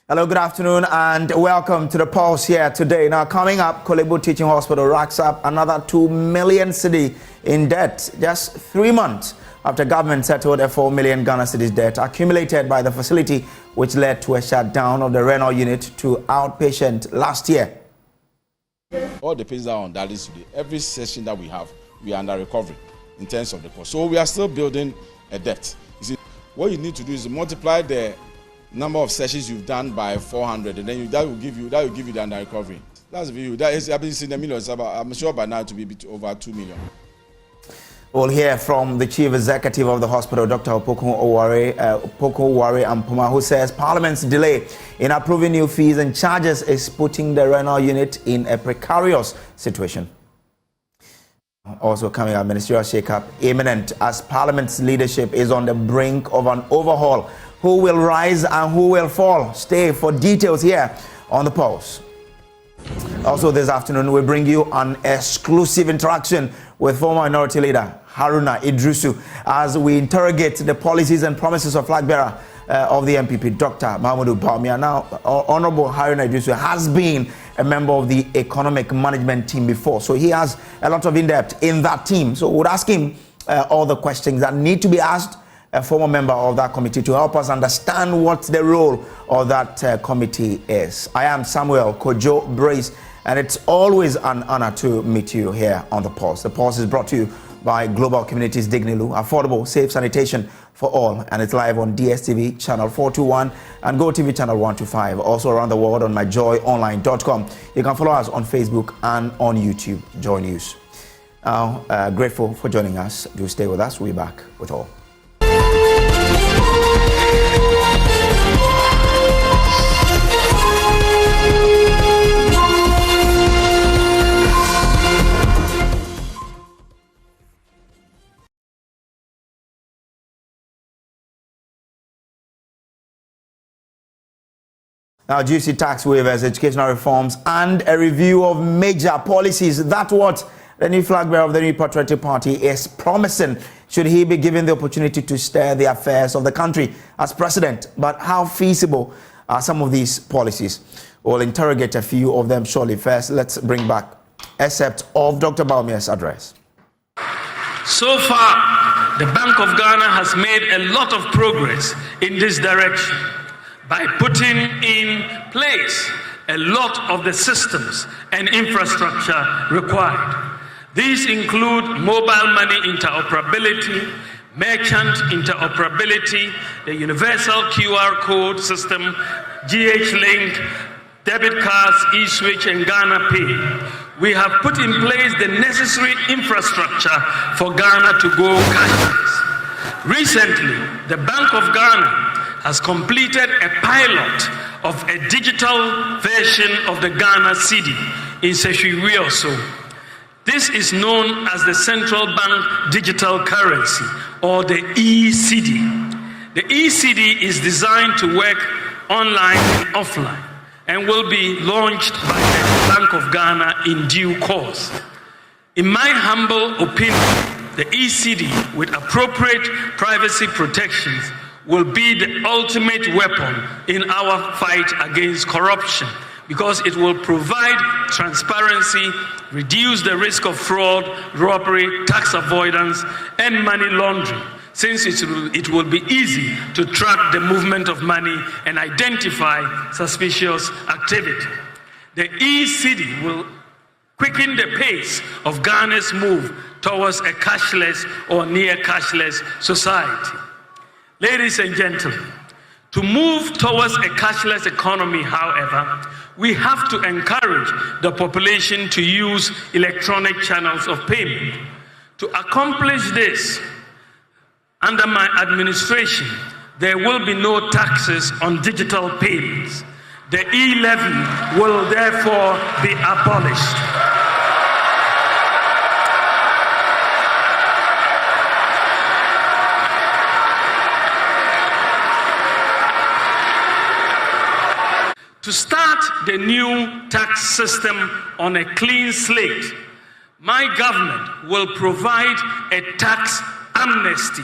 Hello, good afternoon, and welcome to the Pulse here today. Now, coming up, Korle-Bu Teaching Hospital racks up another 2 million cedi in debt just 3 months after government settled a 4 million Ghana cedis debt accumulated by the facility, which led to a shutdown of the renal unit to outpatient last year. All the patients are on dialysis today. Every session that we have, we are under recovery in terms of the cost. So we are still building a debt. You see, what you need to do is multiply the number of sessions you've done by 400, and then that will give you the under recovery. That's the view. That is, I've been seeing the millions. I'm sure by now to be over 2 million. We'll hear from the chief executive of the hospital, Dr. Oware Ampoma, who says Parliament's delay in approving new fees and charges is putting the renal unit in a precarious situation. Also coming up, ministerial shake-up imminent as Parliament's leadership is on the brink of an overhaul. Who will rise and who will fall? Stay for details here on the Pulse. Also this afternoon, we bring you an exclusive interaction with former Minority Leader Haruna Iddrisu as we interrogate the policies and promises of flag bearer of the MPP, Dr. Bawumia. Now, Honorable Haruna Iddrisu has been a member of the economic management team before, so he has a lot of in-depth in that team. So we'll ask him all the questions that need to be asked a former member of that committee to help us understand what the role of that committee is. I am Samuel Kojo Brace, and it's always an honor to meet you here on The Pulse. The Pulse is brought to you by Global Communities Dignilu, affordable, safe sanitation for all, and it's live on DSTV channel 421 and GoTV channel 125, also around the world on myjoyonline.com. You can follow us on Facebook and on YouTube. Joy News. Now, grateful for joining us. Do stay with us. We'll be back with all. Now, juicy tax waivers, educational reforms, and a review of major policies. That's what the new flag bearer of the New Patriotic Party is promising, should he be given the opportunity to steer the affairs of the country as president. But how feasible are some of these policies? We'll interrogate a few of them shortly. First, let's bring back excerpt of Dr. Bawumia's address. So far, the Bank of Ghana has made a lot of progress in this direction by putting in place a lot of the systems and infrastructure required. These include mobile money interoperability, merchant interoperability, the universal QR code system, GH-Link, debit cards, eSwitch, and Ghana Pay. We have put in place the necessary infrastructure for Ghana to go cashless. Recently, the Bank of Ghana has completed a pilot of a digital version of the Ghana cedi in Seshwiwioso. This is known as the Central Bank Digital Currency, or the e-cedi. The e-cedi is designed to work online and offline and will be launched by the Bank of Ghana in due course. In my humble opinion, the e-cedi, with appropriate privacy protections, will be the ultimate weapon in our fight against corruption, because it will provide transparency, reduce the risk of fraud, robbery, tax avoidance, and money laundering, since it will be easy to track the movement of money and identify suspicious activity. The e-cedi will quicken the pace of Ghana's move towards a cashless or near cashless society. Ladies and gentlemen, to move towards a cashless economy, however, we have to encourage the population to use electronic channels of payment. To accomplish this, under my administration, there will be no taxes on digital payments. The e-levy will therefore be abolished. To start the new tax system on a clean slate, my government will provide a tax amnesty,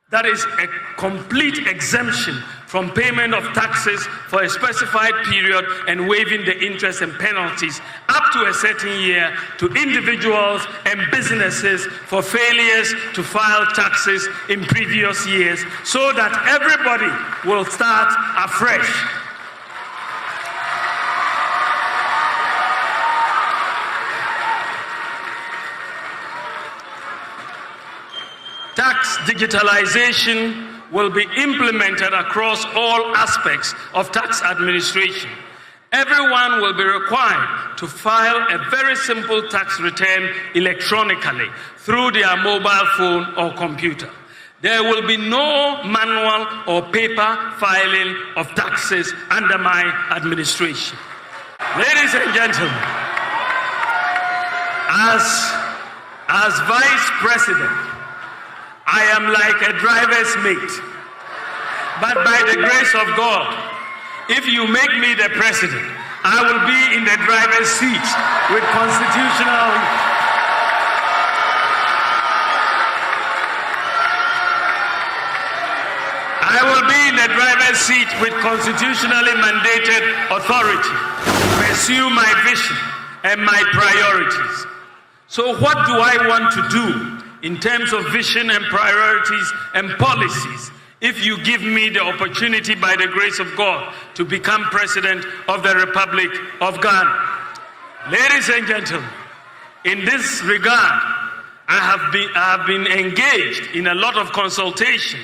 that is a complete exemption from payment of taxes for a specified period and waiving the interest and penalties up to a certain year to individuals and businesses for failures to file taxes in previous years, so that everybody will start afresh. Tax digitalization will be implemented across all aspects of tax administration. Everyone will be required to file a very simple tax return electronically through their mobile phone or computer. There will be no manual or paper filing of taxes under my administration. Ladies and gentlemen, as Vice President, I am like a driver's mate. But by the grace of God, if you make me the president, I will be in the driver's seat with constitutional... I will be in the driver's seat with constitutionally mandated authority to pursue my vision and my priorities. So what do I want to do in terms of vision and priorities and policies if you give me the opportunity, by the grace of God, to become President of the Republic of Ghana? Ladies and gentlemen, in this regard, I have been engaged in a lot of consultation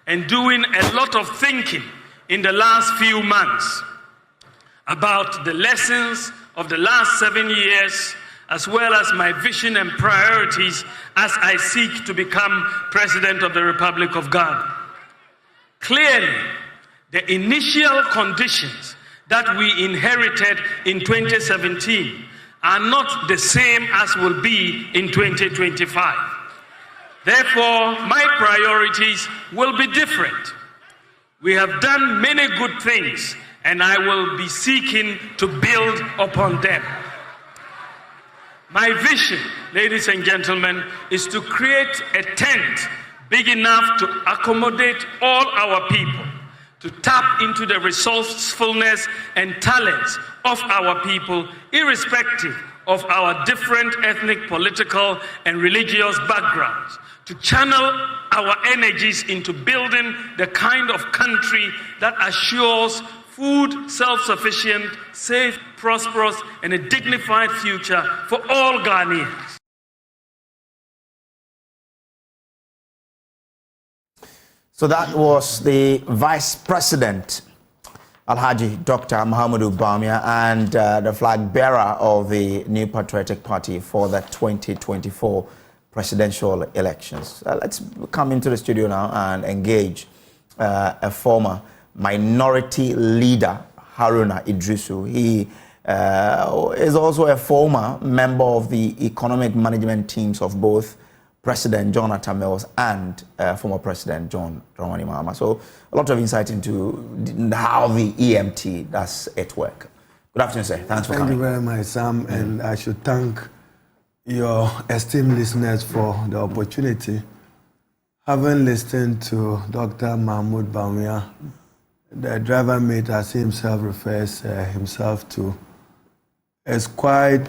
and doing a lot of thinking in the last few months about the lessons of the last 7 years, as well as my vision and priorities as I seek to become President of the Republic of Ghana. Clearly, the initial conditions that we inherited in 2017 are not the same as will be in 2025. Therefore, my priorities will be different. We have done many good things, and I will be seeking to build upon them. My vision, ladies and gentlemen, is to create a tent big enough to accommodate all our people, to tap into the resourcefulness and talents of our people, irrespective of our different ethnic, political, and religious backgrounds, to channel our energies into building the kind of country that assures food, self-sufficient, safe, prosperous, and a dignified future for all Ghanaians. So that was the Vice President, Alhaji Dr. Mahamudu Bawumia, and the flag bearer of the New Patriotic Party for the 2024 presidential elections. Let's come into the studio now and engage a former minority leader, Haruna Iddrisu. He is also a former member of the economic management teams of both President John Atta Mills and former President John Dramani Mahama. So a lot of insight into how the EMT does its work. Good afternoon, sir. Thanks for coming. Thank you very much, Sam. And I should thank your esteemed listeners for the opportunity. Having listened to Dr. Mahmoud Bawumia, the driver mate, as he himself refers himself to, is quite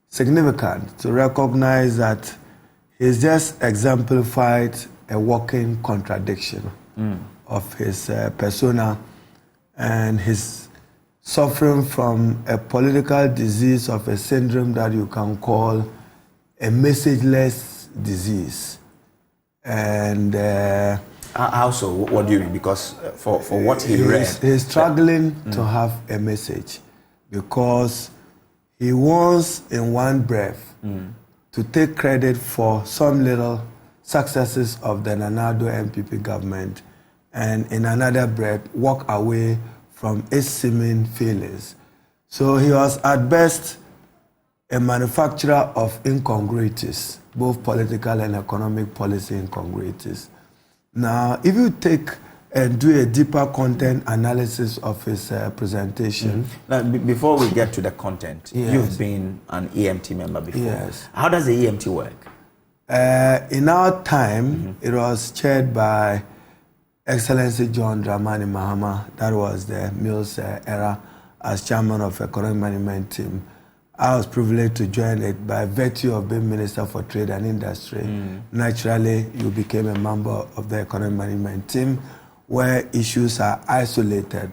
significant to recognize that he's just exemplified a walking contradiction of his persona, and his suffering from a political disease of a syndrome that you can call a messageless disease. And how so? What do you mean? Because for what he read, he's struggling to have a message, because he wants in one breath to take credit for some little successes of the Nanado MPP government, and in another breath walk away from its seeming failures. So he was at best a manufacturer of incongruities, both political and economic policy incongruities. Now, if you take and do a deeper content analysis of his presentation. Now, before we get to the content, yes. You've been an EMT member before. Yes. How does the EMT work? In our time, it was chaired by Excellency John Dramani Mahama, that was the Mills era, as chairman of economic management team. I was privileged to join it by virtue of being Minister for Trade and Industry. Naturally, you became a member of the economic management team, where issues are isolated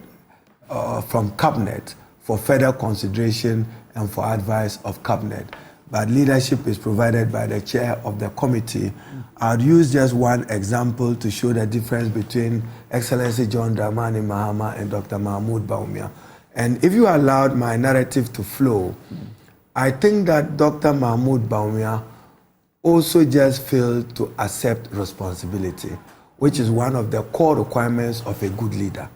from cabinet for further consideration and for advice of cabinet. But leadership is provided by the chair of the committee. I'll use just one example to show the difference between Excellency John Dramani Mahama and Dr. Mahmoud Bawumia. And if you allowed my narrative to flow, I think that Dr. Mahmoud Bawumia also just failed to accept responsibility, which is one of the core requirements of a good leader.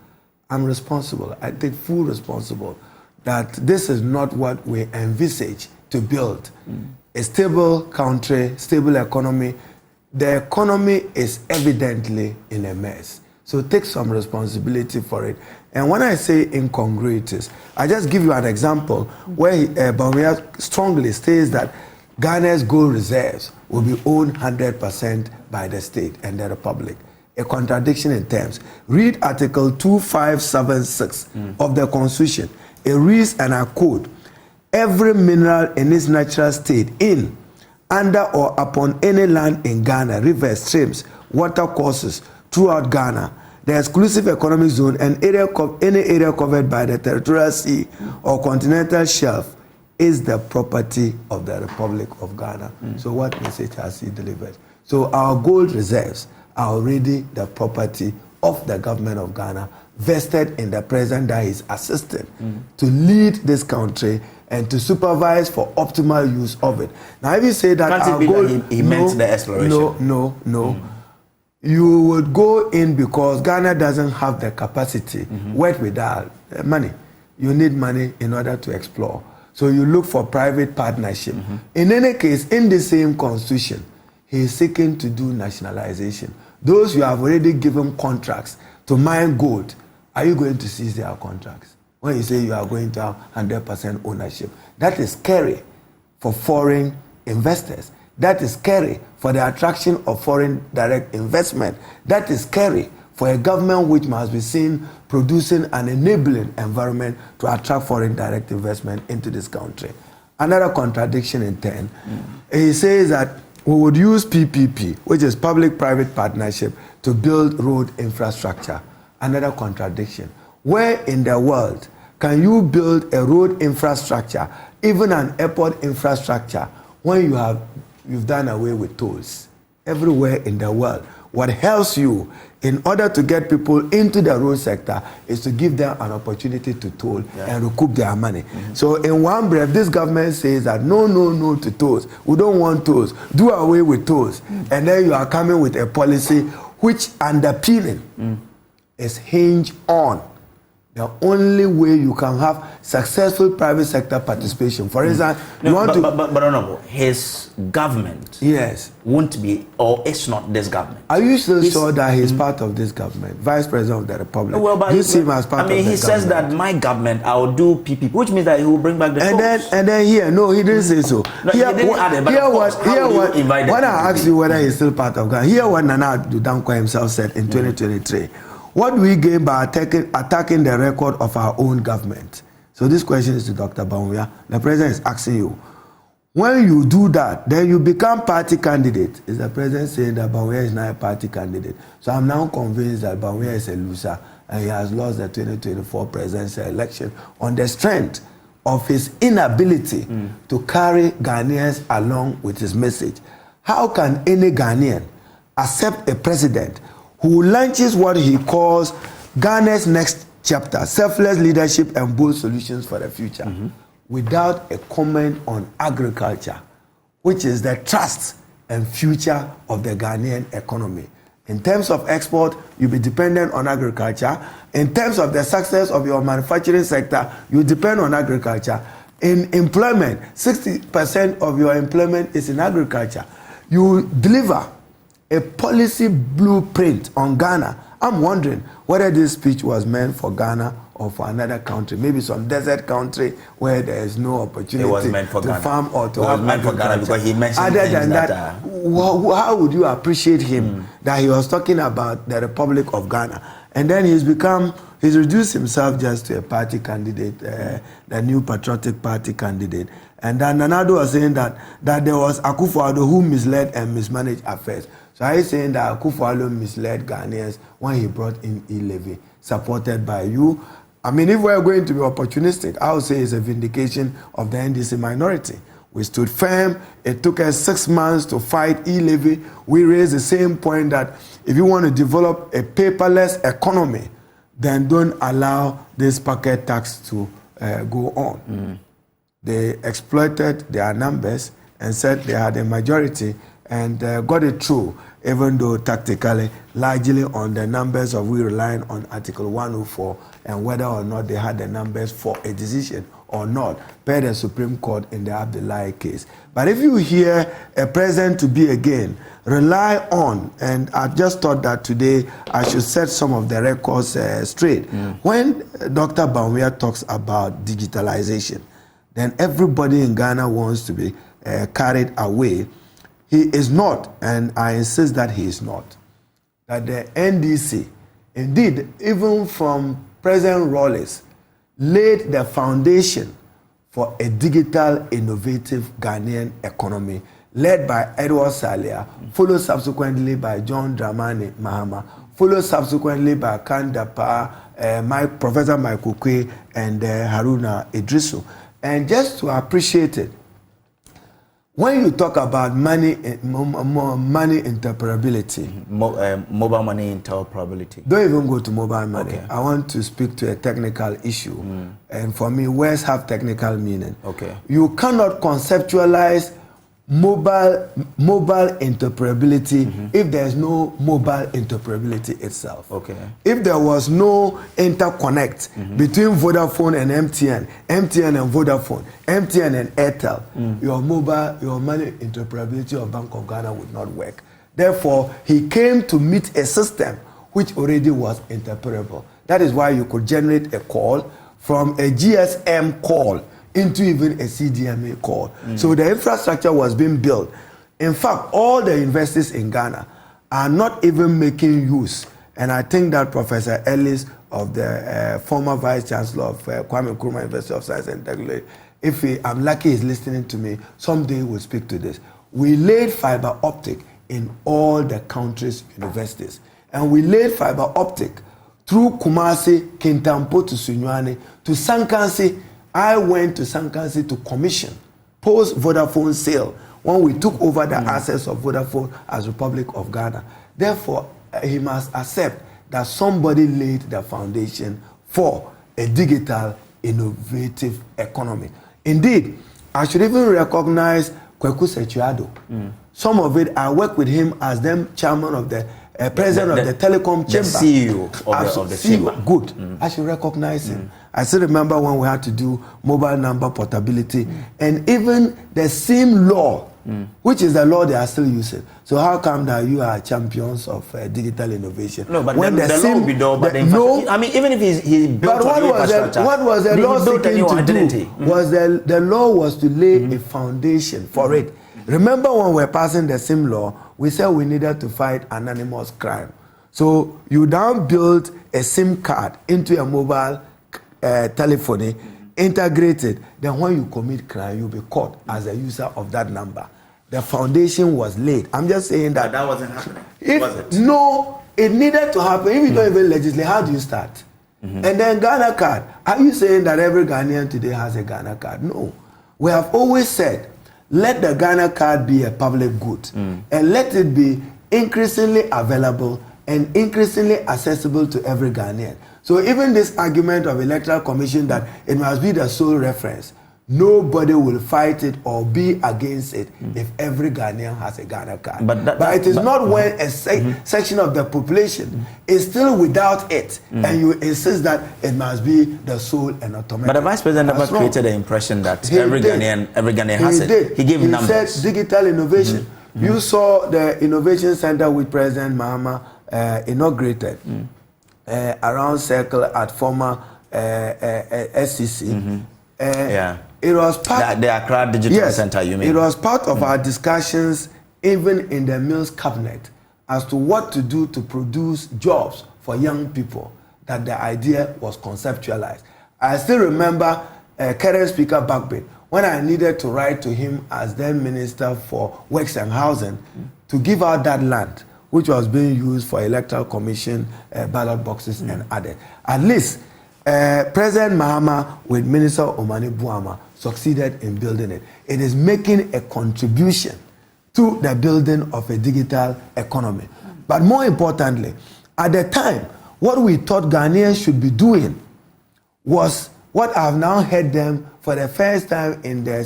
I'm responsible. I take full responsibility that this is not what we envisage to build. A stable country, stable economy. The economy is evidently in a mess. So take some responsibility for it. And when I say incongruities, I just give you an example where Bawumia strongly states that Ghana's gold reserves will be owned 100% by the state and the republic. A contradiction in terms. Read Article 2576 of the Constitution. It reads, and I quote, every mineral in its natural state in, under or upon any land in Ghana, rivers, streams, water courses throughout Ghana, the exclusive economic zone and any area covered by the territorial sea or continental shelf is the property of the Republic of Ghana. So what message has he delivered? So our gold reserves are already the property of the government of Ghana, vested in the president that is assisting to lead this country and to supervise for optimal use of it. Now, if you say that our gold, he meant the exploration. No. You would go in because Ghana doesn't have the capacity. Work without money. You need money in order to explore. So you look for private partnership. In any case, in the same constitution, he is seeking to do nationalization. Those you have already given contracts to mine gold, are you going to seize their contracts? When you say you are going to have 100% ownership, that is scary for foreign investors. That is scary for the attraction of foreign direct investment. That is scary for a government which must be seen producing an enabling environment to attract foreign direct investment into this country. Another contradiction in 10, he says that we would use PPP, which is public-private partnership, to build road infrastructure. Another contradiction. Where in the world can you build a road infrastructure, even an airport infrastructure, when you've done away with tolls? Everywhere in the world. What helps you in order to get people into the road sector is to give them an opportunity to toll and recoup their money. So in one breath, this government says that no to tolls. We don't want tolls. Do away with tolls. And then you are coming with a policy which underpinning is hinged on the only way you can have successful private sector participation. For instance, but his government won't be, or it's not this government. Are you still sure that he's part of this government? Vice President of the Republic. Well, but you see him as part of the government. He says that my government, I will do PPP, which means that he will bring back the tolls. And then here, no, he didn't say so. When I asked you whether he's still part of Ghana, here what Nana Dankwa himself said in 2023. What do we gain by attacking the record of our own government? So this question is to Dr. Bawumia. The president is asking you. When you do that, then you become party candidate. Is the president saying that Bawumia is not a party candidate? So I'm now convinced that Bawumia is a loser and he has lost the 2024 presidential election on the strength of his inability to carry Ghanaians along with his message. How can any Ghanaian accept a president who launches what he calls Ghana's next chapter, selfless leadership and bold solutions for the future, without a comment on agriculture, which is the trust and future of the Ghanaian economy? In terms of export, you'll be dependent on agriculture. In terms of the success of your manufacturing sector, you depend on agriculture. In employment, 60% of your employment is in agriculture. You deliver a policy blueprint on Ghana. I'm wondering whether this speech was meant for Ghana or for another country, maybe some desert country where there is no opportunity to farm or to have meant for Ghana because he mentioned other than that, how would you appreciate him that he was talking about the Republic of Ghana? And then he's reduced himself just to a party candidate, the new Patriotic Party candidate. And then Nanado was saying that there was Akufo-Addo who misled and mismanaged affairs. So he's saying that Akufo-Addo misled Ghanaians when he brought in e-levy, supported by you. I mean, if we're going to be opportunistic, I would say it's a vindication of the NDC minority. We stood firm. It took us 6 months to fight e-levy. We raised the same point that if you want to develop a paperless economy, then don't allow this pocket tax to go on. They exploited their numbers and said they had a majority and got it through, even though tactically, largely on the numbers of we relying on Article 104 and whether or not they had the numbers for a decision or not, per the Supreme Court in the Abdullahi case. But if you hear a president to be again, rely on, and I just thought that today I should set some of the records straight. When Dr. Bawumia talks about digitalization, then everybody in Ghana wants to be carried away. He is not, and I insist that he is not. That the NDC, indeed, even from President Rawlings, laid the foundation for a digital, innovative Ghanaian economy, led by Edward Salia, followed subsequently by John Dramani Mahama, followed subsequently by Kandapa, Professor Michael Kwe, and Haruna Iddrisu. And just to appreciate it, when you talk about money interoperability, mobile money interoperability, don't even go to mobile money. Okay. I want to speak to a technical issue, and for me, words have technical meaning. Okay. You cannot conceptualize mobile interoperability if there is no mobile interoperability itself. Okay. If there was no interconnect between Vodafone and MTN and Vodafone, MTN and Airtel, your money interoperability of Bank of Ghana would not work. Therefore, he came to meet a system which already was interoperable. That is why you could generate a call from a GSM call into even a CDMA call. So the infrastructure was being built. In fact, all the universities in Ghana are not even making use. And I think that Professor Ellis of the former Vice Chancellor of Kwame Nkrumah University of Science and Technology, I'm lucky he's listening to me, someday we'll speak to this. We laid fiber optic in all the country's universities. And we laid fiber optic through Kumasi, Kintampo to Sunyani, to Sankansi. I went to Sankansi to commission post-Vodafone sale when we took over the assets of Vodafone as Republic of Ghana. Therefore, he must accept that somebody laid the foundation for a digital, innovative economy. Indeed, I should even recognize Kweku Sechiado. Some of it, I work with him as then chairman of the president of the telecom chamber. The CEO of the chamber. Good. I should recognize him. I still remember when we had to do mobile number portability and even the SIM law, which is the law they are still using. So how come that you are champions of digital innovation? No, but when the law will be done, but no, I mean, even if he built but what was the law seeking to do? Was the law was to lay a foundation for it. Remember when we were passing the SIM law, we said we needed to fight anonymous crime. So you now build a SIM card into a mobile telephony, integrated. Then when you commit crime, you'll be caught as a user of that number. The foundation was laid. I'm just saying that. But that wasn't happening. Was it? No, it needed to happen. If you don't even legislate, how do you start? And then Ghana card. Are you saying that every Ghanaian today has a Ghana card? No. We have always said, let the Ghana card be a public good and let it be increasingly available and increasingly accessible to every Ghanaian. So even this argument of Electoral Commission that it must be the sole reference, nobody will fight it or be against it if every Ghanaian has a Ghana card. But it is not when a section of the population is still without it and you insist that it must be the sole and automatic. But the Vice President never created the impression that every Ghanaian has it. He gave numbers. He said digital innovation. You saw the Innovation Center with President Mahama inaugurated around Circle at former SCC. It was part the Accra Digital Center, you mean? It was part of our discussions, even in the Mills cabinet, as to what to do to produce jobs for young people, that the idea was conceptualized. I still remember current Speaker Bagbin, when I needed to write to him as then Minister for Works and Housing to give out that land, which was being used for Electoral Commission ballot boxes and others. At least President Mahama with Minister Omani Buama succeeded in building it. It is making a contribution to the building of a digital economy. But more importantly, at the time, what we thought Ghanaians should be doing was what I've now heard them for the first time in their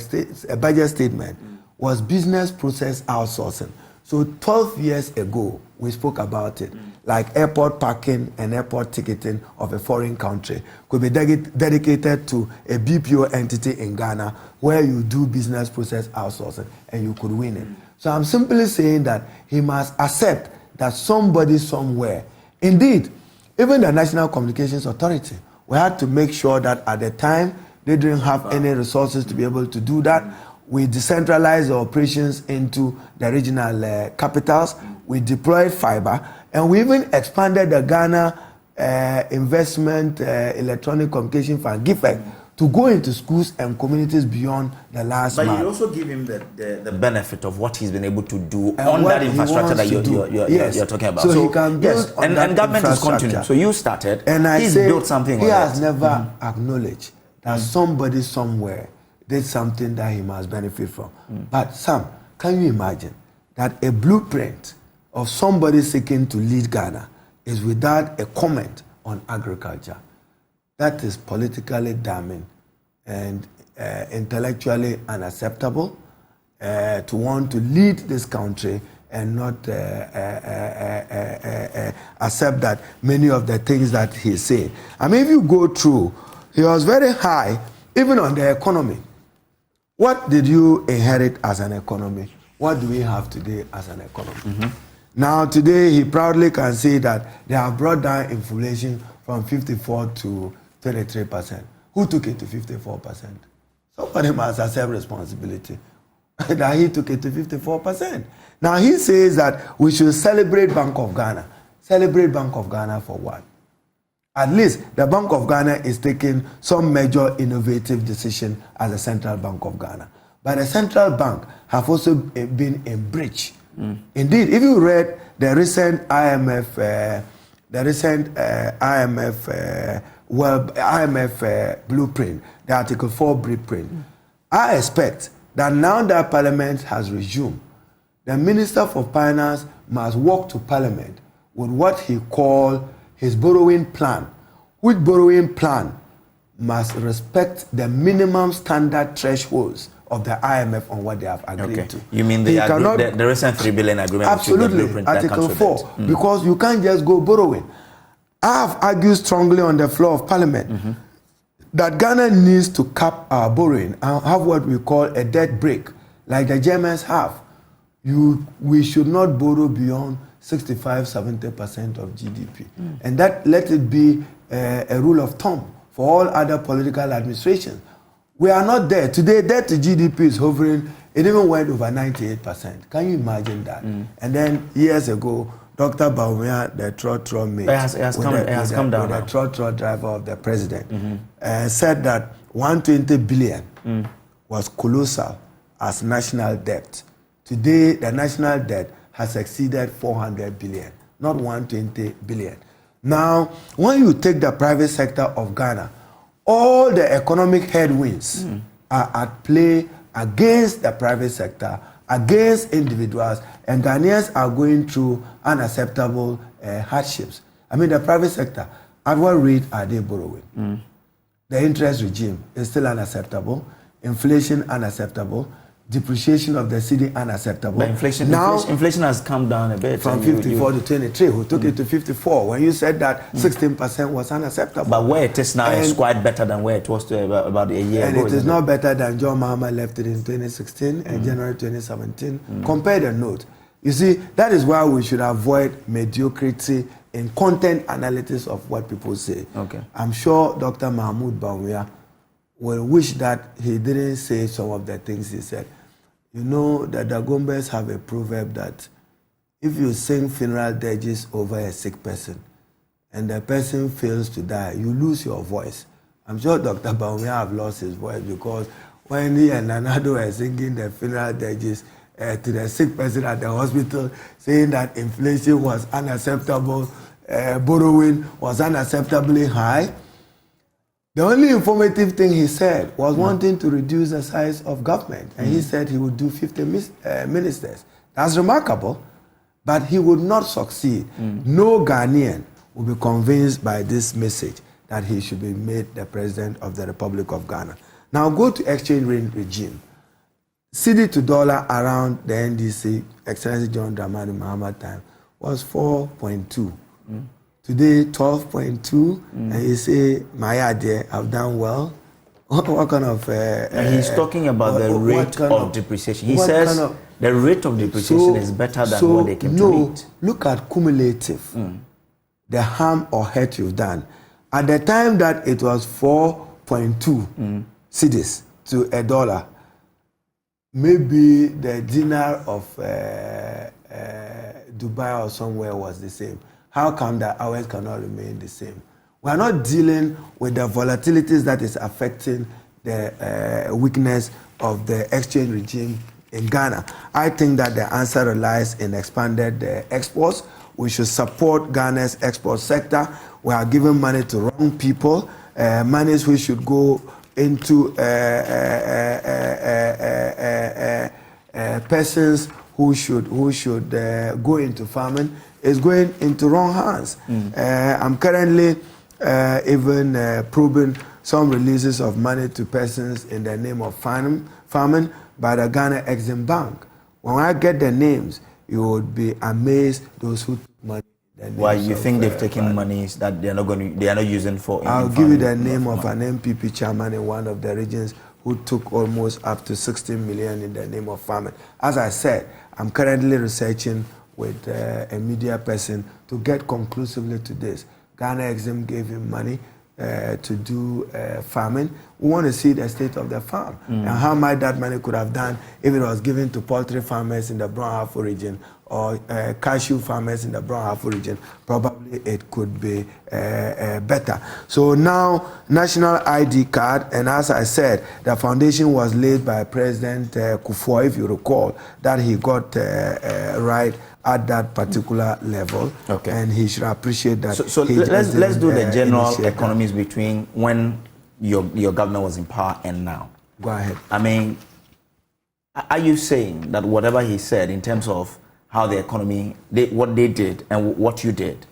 budget statement, was business process outsourcing. So 12 years ago, we spoke about it, like airport parking and airport ticketing of a foreign country could be dedicated to a BPO entity in Ghana where you do business process outsourcing and you could win it. So I'm simply saying that he must accept that somebody somewhere, indeed, even the National Communications Authority, we had to make sure that at the time they didn't have any resources to be able to do that. We decentralized the operations into the regional capitals. We deployed fiber, and we even expanded the Ghana Investment Electronic Communication Fund, GIFEC, to go into schools and communities beyond the last mile. But you also give him the benefit of what he's been able to do on that infrastructure that you're talking about. So he can build on that, and government is continuing. So you started, and he's built something. He has never acknowledged that somebody somewhere did something that he must benefit from. But Sam, can you imagine that a blueprint of somebody seeking to lead Ghana is without a comment on agriculture? That is politically damning and intellectually unacceptable to want to lead this country and not accept that many of the things that he's saying. I mean, if you go through, he was very high, even on the economy. What did you inherit as an economy? What do we have today as an economy? Now, today, he proudly can say that they have brought down inflation from 54 to 23%. Who took it to 54%? Somebody must accept responsibility that he took it to 54%. Now, he says that we should celebrate Bank of Ghana. Celebrate Bank of Ghana for what? At least the Bank of Ghana is taking some major innovative decision as a central bank of Ghana. But the central bank have also been in breach. Indeed, if you read the recent IMF blueprint, the Article 4 blueprint, I expect that now that Parliament has resumed, the Minister for Finance must walk to Parliament with what he called his borrowing plan, which borrowing plan must respect the minimum standard thresholds of the IMF on what they have agreed to. You mean the recent 3 billion agreement? Absolutely, Article 4, because you can't just go borrowing. I have argued strongly on the floor of Parliament that Ghana needs to cap our borrowing and have what we call a debt break, like the Germans have. We should not borrow beyond 65-70% of GDP. And that let it be a rule of thumb for all other political administrations. We are not there. Today, debt to GDP is hovering. It even went over 98%. Can you imagine that? And then years ago, Dr. Bawumia, the trotro mate, the trotro driver of the president, said that 120 billion was colossal as national debt. Today, the national debt has exceeded 400 billion, not 120 billion. Now, when you take the private sector of Ghana, all the economic headwinds are at play against the private sector, against individuals, and Ghanaians are going through unacceptable hardships. I mean, the private sector, at what rate are they borrowing? The interest regime is still unacceptable, inflation unacceptable, depreciation of the cedi unacceptable. But inflation has come down a bit. From 54 to 23. Who took it to 54? When you said that 16% was unacceptable. But where it is now is quite better than where it was about a year ago. And it is not better than John Mahama left it in 2016 and January 2017. Compare the note. You see, that is why we should avoid mediocrity in content analysis of what people say. Okay. I'm sure Dr. Mahmoud Bawumia will wish that he didn't say some of the things he said. You know, the Dagombes have a proverb that if you sing funeral dirges over a sick person and the person fails to die, you lose your voice. I'm sure Dr. Bawumia have lost his voice because when he and Nanado were singing the funeral dirges to the sick person at the hospital, saying that inflation was unacceptable, borrowing was unacceptably high, the only informative thing he said was wanting to reduce the size of government. And he said he would do 50 ministers. That's remarkable, but he would not succeed. No Ghanaian will be convinced by this message that he should be made the president of the Republic of Ghana. Now go to exchange rate regime. CD to dollar around the NDC, Excellency John Dramani Mahama time, was 4.2. Today, 12.2, and you say, my idea, I've done well. What kind of... and he's talking about the rate of depreciation. He says the rate of depreciation is better than what they came to meet. Look at cumulative, the harm or hurt you've done. At the time that it was 4.2 cedis to a dollar, maybe the dinar of Dubai or somewhere was the same. How come that ours cannot remain the same? We are not dealing with the volatilities that is affecting the weakness of the exchange regime in Ghana. I think that the answer relies in expanded exports. We should support Ghana's export sector. We are giving money to wrong people, monies which should go into persons who should go into farming is going into wrong hands. I'm currently even probing some releases of money to persons in the name of farming by the Ghana Exim Bank. When I get the names, you would be amazed those who took money. Why you think they've taken monies that they are not using for? I'll give you the name of an MPP chairman in one of the regions who took almost up to 16 million in the name of farming. As I said, I'm currently researching with a media person to get conclusively to this. Ghana Exim gave him money to do farming. We want to see the state of the farm and how much that money could have done if it was given to poultry farmers in the Brown Harbour region or cashew farmers in the Brown Harbour region. Probably it could be better. So now, national ID card, and as I said, the foundation was laid by President Kufuor, if you recall, that he got right at that particular level, and he should appreciate that. So let's do the general economies between when your government was in power and now. Go ahead. I mean, are you saying that whatever he said in terms of how the economy, what they did and what you did,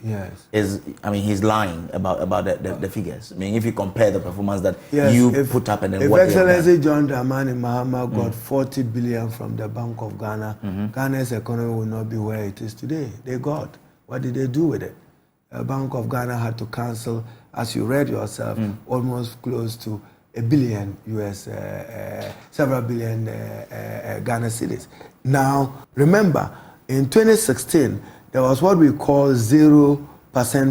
is, I mean, he's lying about the figures? I mean, if you compare the performance that you put up and then what Excellency John Dramani Mahama got 40 billion from the Bank of Ghana, Ghana's economy will not be where it is today. They got. What did they do with it? The Bank of Ghana had to cancel, as you read yourself, almost close to $1 billion US, several billion Ghana cedis. Now, remember, in 2016, there was what we call 0%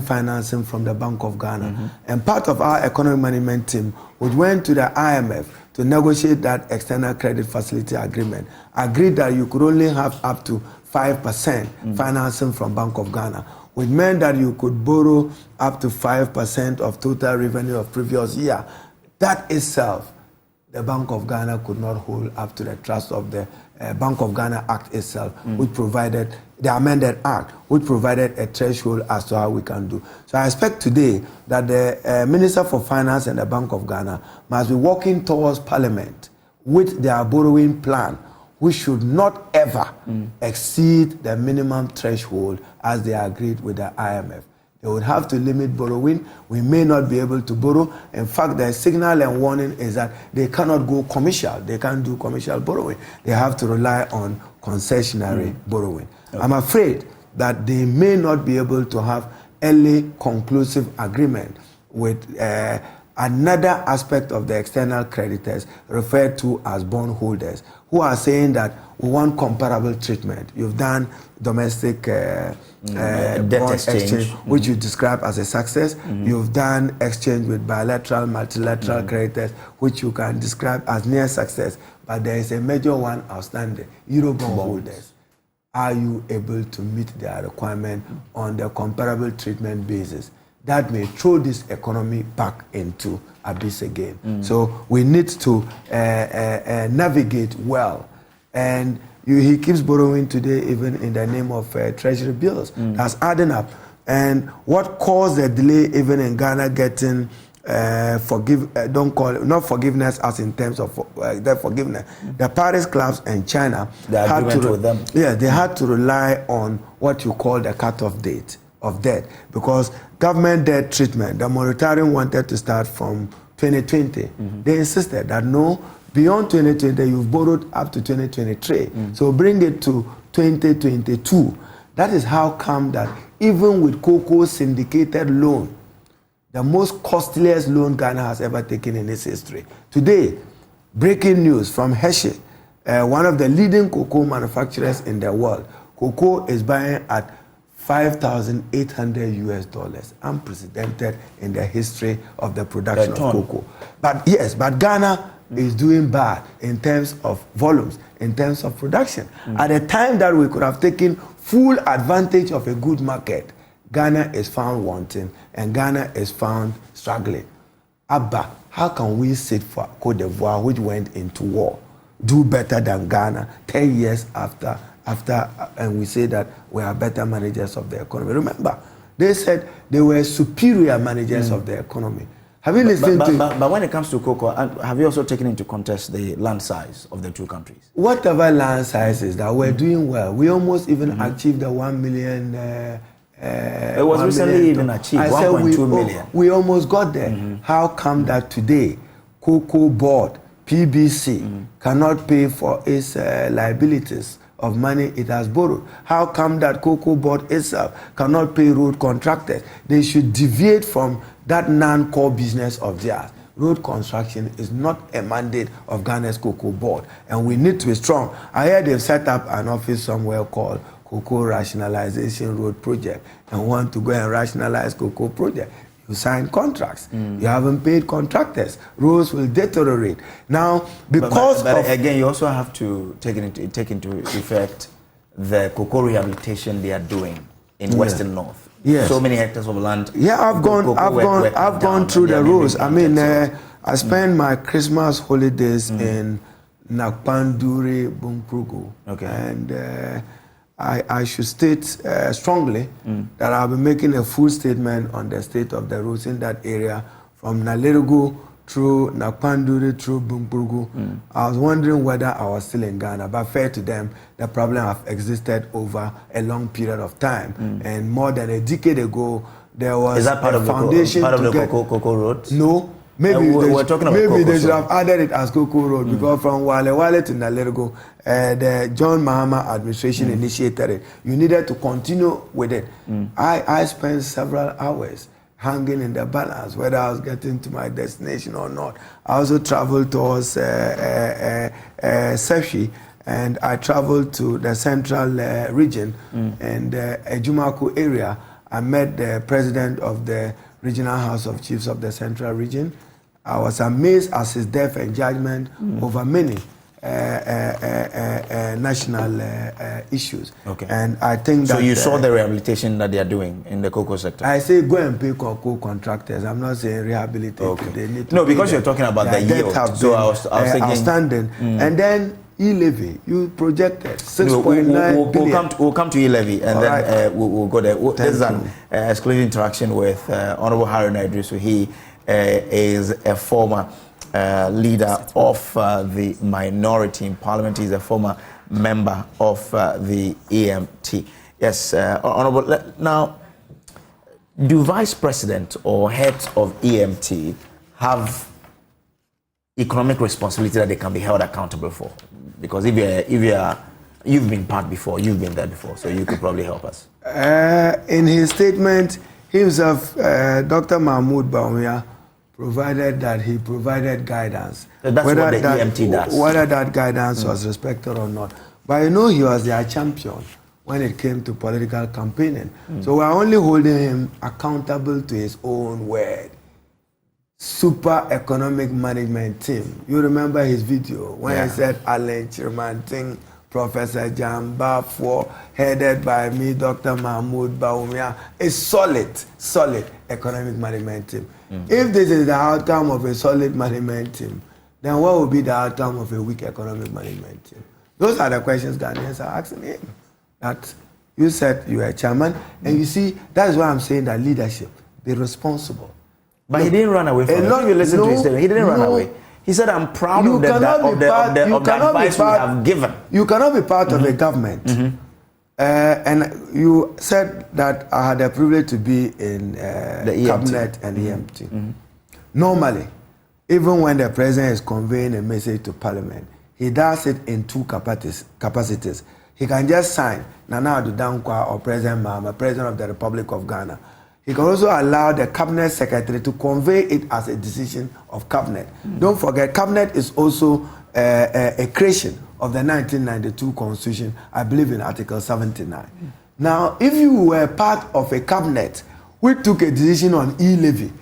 financing from the Bank of Ghana. And part of our economic management team, which went to the IMF to negotiate that external credit facility agreement, agreed that you could only have up to 5% financing from Bank of Ghana, which meant that you could borrow up to 5% of total revenue of previous year. That itself, the Bank of Ghana could not hold up to the trust of the Bank of Ghana Act itself, which provided, the amended Act, which provided a threshold as to how we can do. So I expect today that the Minister for Finance and the Bank of Ghana must be working towards Parliament with their borrowing plan, which should not ever exceed the minimum threshold as they agreed with the IMF. They would have to limit borrowing. We may not be able to borrow. In fact, the signal and warning is that they cannot go commercial. They can't do commercial borrowing. They have to rely on concessionary borrowing. I'm afraid that they may not be able to have early conclusive agreement with another aspect of the external creditors referred to as bondholders, who are saying that we want comparable treatment. You've done domestic debt bond exchange, which you describe as a success. You've done exchange with bilateral, multilateral creditors, which you can describe as near success. But there is a major one outstanding, Eurobond holders. Are you able to meet their requirement on the comparable treatment basis? That may throw this economy back into abyss again. So we need to navigate well. And he keeps borrowing today, even in the name of treasury bills. That's adding up. And what caused the delay, even in Ghana, getting don't call it, not forgiveness as in terms of their forgiveness. The Paris clubs and China had to, with them. Yeah, they had to rely on what you call the cutoff date of debt, because government debt treatment, the moratorium wanted to start from 2020. They insisted that no, beyond 2020, you've borrowed up to 2023. So bring it to 2022. That is how come that even with cocoa syndicated loan, the most costliest loan Ghana has ever taken in its history. Today, breaking news from Hershey, one of the leading cocoa manufacturers in the world. Cocoa is buying at $5,800, unprecedented in the history of the production of cocoa. But yes, but Ghana is doing bad in terms of volumes, in terms of production. At a time that we could have taken full advantage of a good market, Ghana is found wanting and Ghana is found struggling. Abba, how can we sit for Côte d'Ivoire, which went into war, do better than Ghana 10 years after, and we say that we are better managers of the economy? Remember, they said they were superior managers of the economy. Have you listened to... But when it comes to cocoa, have you also taken into contest the land size of the two countries? Whatever land size is, that we're doing well. We almost even achieved the 1 million... it was recently even achieved, 1.2 million. We almost got there. How come that today, Cocoa Board, PBC, cannot pay for its liabilities of money it has borrowed? How come that Cocoa Board itself cannot pay road contractors? They should deviate from that non-core business of theirs. Road construction is not a mandate of Ghana's Cocoa Board, and we need to be strong. I heard they've set up an office somewhere called Cocoa Rationalization Road Project and want to go and rationalize cocoa project. You sign contracts. You haven't paid contractors. Roads will deteriorate. Now, because but again, you also have to take into effect the cocoa rehabilitation they are doing in Western North. Yes. So many hectares of land. Yeah, I've gone through the roads. I mean, I spent my Christmas holidays in Nakpandure, Bunkrugu. Okay. And I should state strongly that I'll be making a full statement on the state of the roads in that area, from Nalerugu through Nakpandure through Bunkrugu. I was wondering whether I was still in Ghana, but fair to them, the problem have existed over a long period of time. And more than a decade ago, there was a foundation part of the cocoa roads? No. Maybe we're talking about maybe cocoa, they should have added it as Cocoa Road, because from Wale to Nalerugu, the John Mahama administration initiated it. You needed to continue with it. I spent several hours hanging in the balance whether I was getting to my destination or not. I also traveled towards Sefi, and I traveled to the central region and Ejumaku area. I met the president of the Regional House of Chiefs of the Central Region. I was amazed at his depth and judgment over many national issues. Okay. And I think that... So you saw the rehabilitation that they are doing in the cocoa sector? I say go and pay cocoa contractors. I'm not saying rehabilitate. Okay. They need to no, because you're talking about the yield. So I was thinking... Outstanding. And then e-levy, you projected 6.9 billion. We'll come to e-levy, and then we'll go there. This is an exclusive interaction with Honorable Haruna Iddrisu. He is a former leader of the minority in Parliament. He's a former member of the EMT. Yes, Honorable. Now, do Vice President or heads of EMT have economic responsibility that they can be held accountable for? Because if you've been part before, you've been there before, so you could probably help us. In his statement, himself, Dr. Mahmoud Bawumia provided that he provided guidance. So that's whether what the that, EMT does. Whether that guidance was respected or not. But he was their champion when it came to political campaigning. So we're only holding him accountable to his own word. Super economic management team. You remember his video when he said Alan Chirmanting, Professor Jamba for headed by me, Dr. Mahmoud Bawumia, a solid economic management team. If this is the outcome of a solid management team, then what would be the outcome of a weak economic management team? Those are the questions Ghanaians are asking him. That you said you were chairman, and you see, that is why I'm saying that leadership, be responsible. But he didn't run away from it. You listen to his statement. He didn't run away. He said, I'm proud of the advice we have given. You cannot be part of a government. And you said that I had the privilege to be in the cabinet and EMT. Normally, even when the president is conveying a message to parliament, he does it in two capacities. He can just sign Nana Addo Dankwa or President Mahama, President of the Republic of Ghana. He can also allow the cabinet secretary to convey it as a decision of cabinet. Don't forget, cabinet is also a creation of the 1992 Constitution, I believe in Article 79. Now, if you were part of a cabinet which took a decision on e-levy,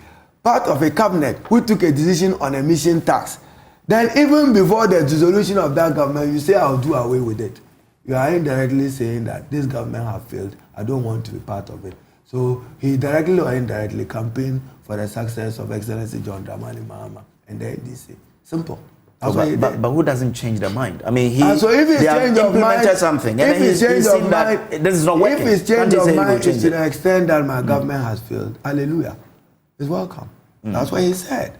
part of a cabinet which took a decision on emission tax, then even before the dissolution of that government, you say, I'll do away with it. You are indirectly saying that this government has failed, I don't want to be part of it. So he directly or indirectly campaigned for the success of Excellency John Dramani Mahama and the NDC. Simple. But who doesn't change their mind? I mean, so if he's changed of mind, something, and he's seen that this is not working. If his change of mind is to the extent that my government has failed, hallelujah, it's welcome. That's what he said.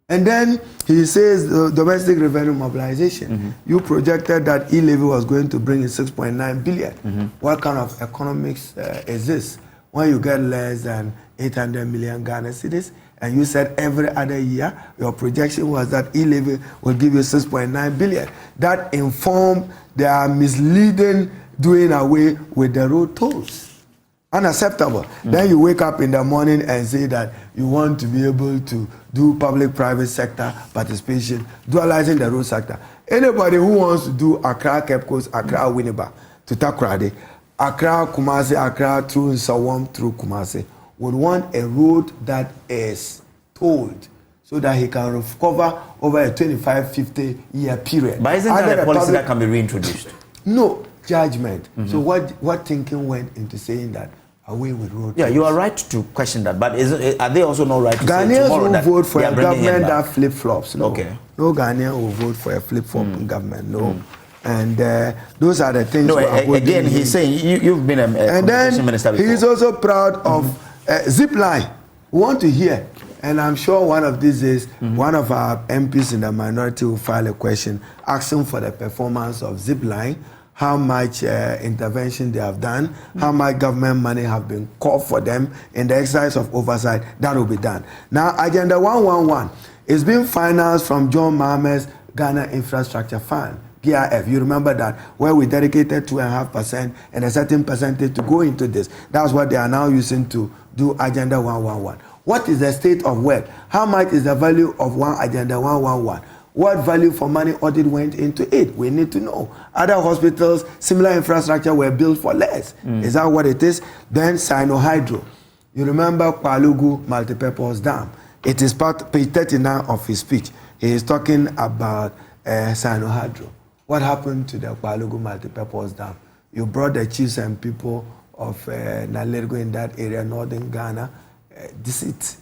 And then he says domestic revenue mobilization. You projected that e-levy was going to bring in 6.9 billion. What kind of economics is this? When you get less than 800 million Ghana cedis, and you said every other year, your projection was that e-levy will give you 6.9 billion. That informed their misleading doing away with the road tolls. Unacceptable. Then you wake up in the morning and say that you want to be able to do public-private sector participation, dualizing the road sector. Anybody who wants to do Accra Cape Coast, Accra Winneba to Takoradi, Accra Kumasi, Accra through Nsawam through Kumasi, would want a road that is tolled so that he can recover over a 25-50 year period. But isn't that a policy that can be reintroduced? No, judgment. So what thinking went into saying that away with road? Yeah, you are right to question that, but are they also not right to Ghanaians say tomorrow will vote for a government that flip-flops? No. Okay. No Ghanaian will vote for a flip-flop government. No. And those are the things. No, again, he's saying you've been a communication minister before. He's also proud of zip line. We want to hear, and I'm sure one of these days, one of our MPs in the minority will file a question asking for the performance of zip line, how much intervention they have done, how much government money have been called for them in the exercise of oversight. That will be done. Now, Agenda 111 is being financed from John Mahama's Ghana Infrastructure Fund. GIF, you remember that, where we dedicated 2.5% and a certain percentage to go into this. That's what they are now using to do Agenda 111. What is the state of work? How much is the value of one Agenda 111? What value for money audit went into it? We need to know. Other hospitals, similar infrastructure were built for less. Is that what it is? Then Sino-Hydro. You remember Korle-Bu multipurpose dam. It is page 39 of his speech. He is talking about Sino-Hydro. What happened to the Korle-Bu multipurpose dam? You brought the chiefs and people of Nalergo in that area, northern Ghana, deceit,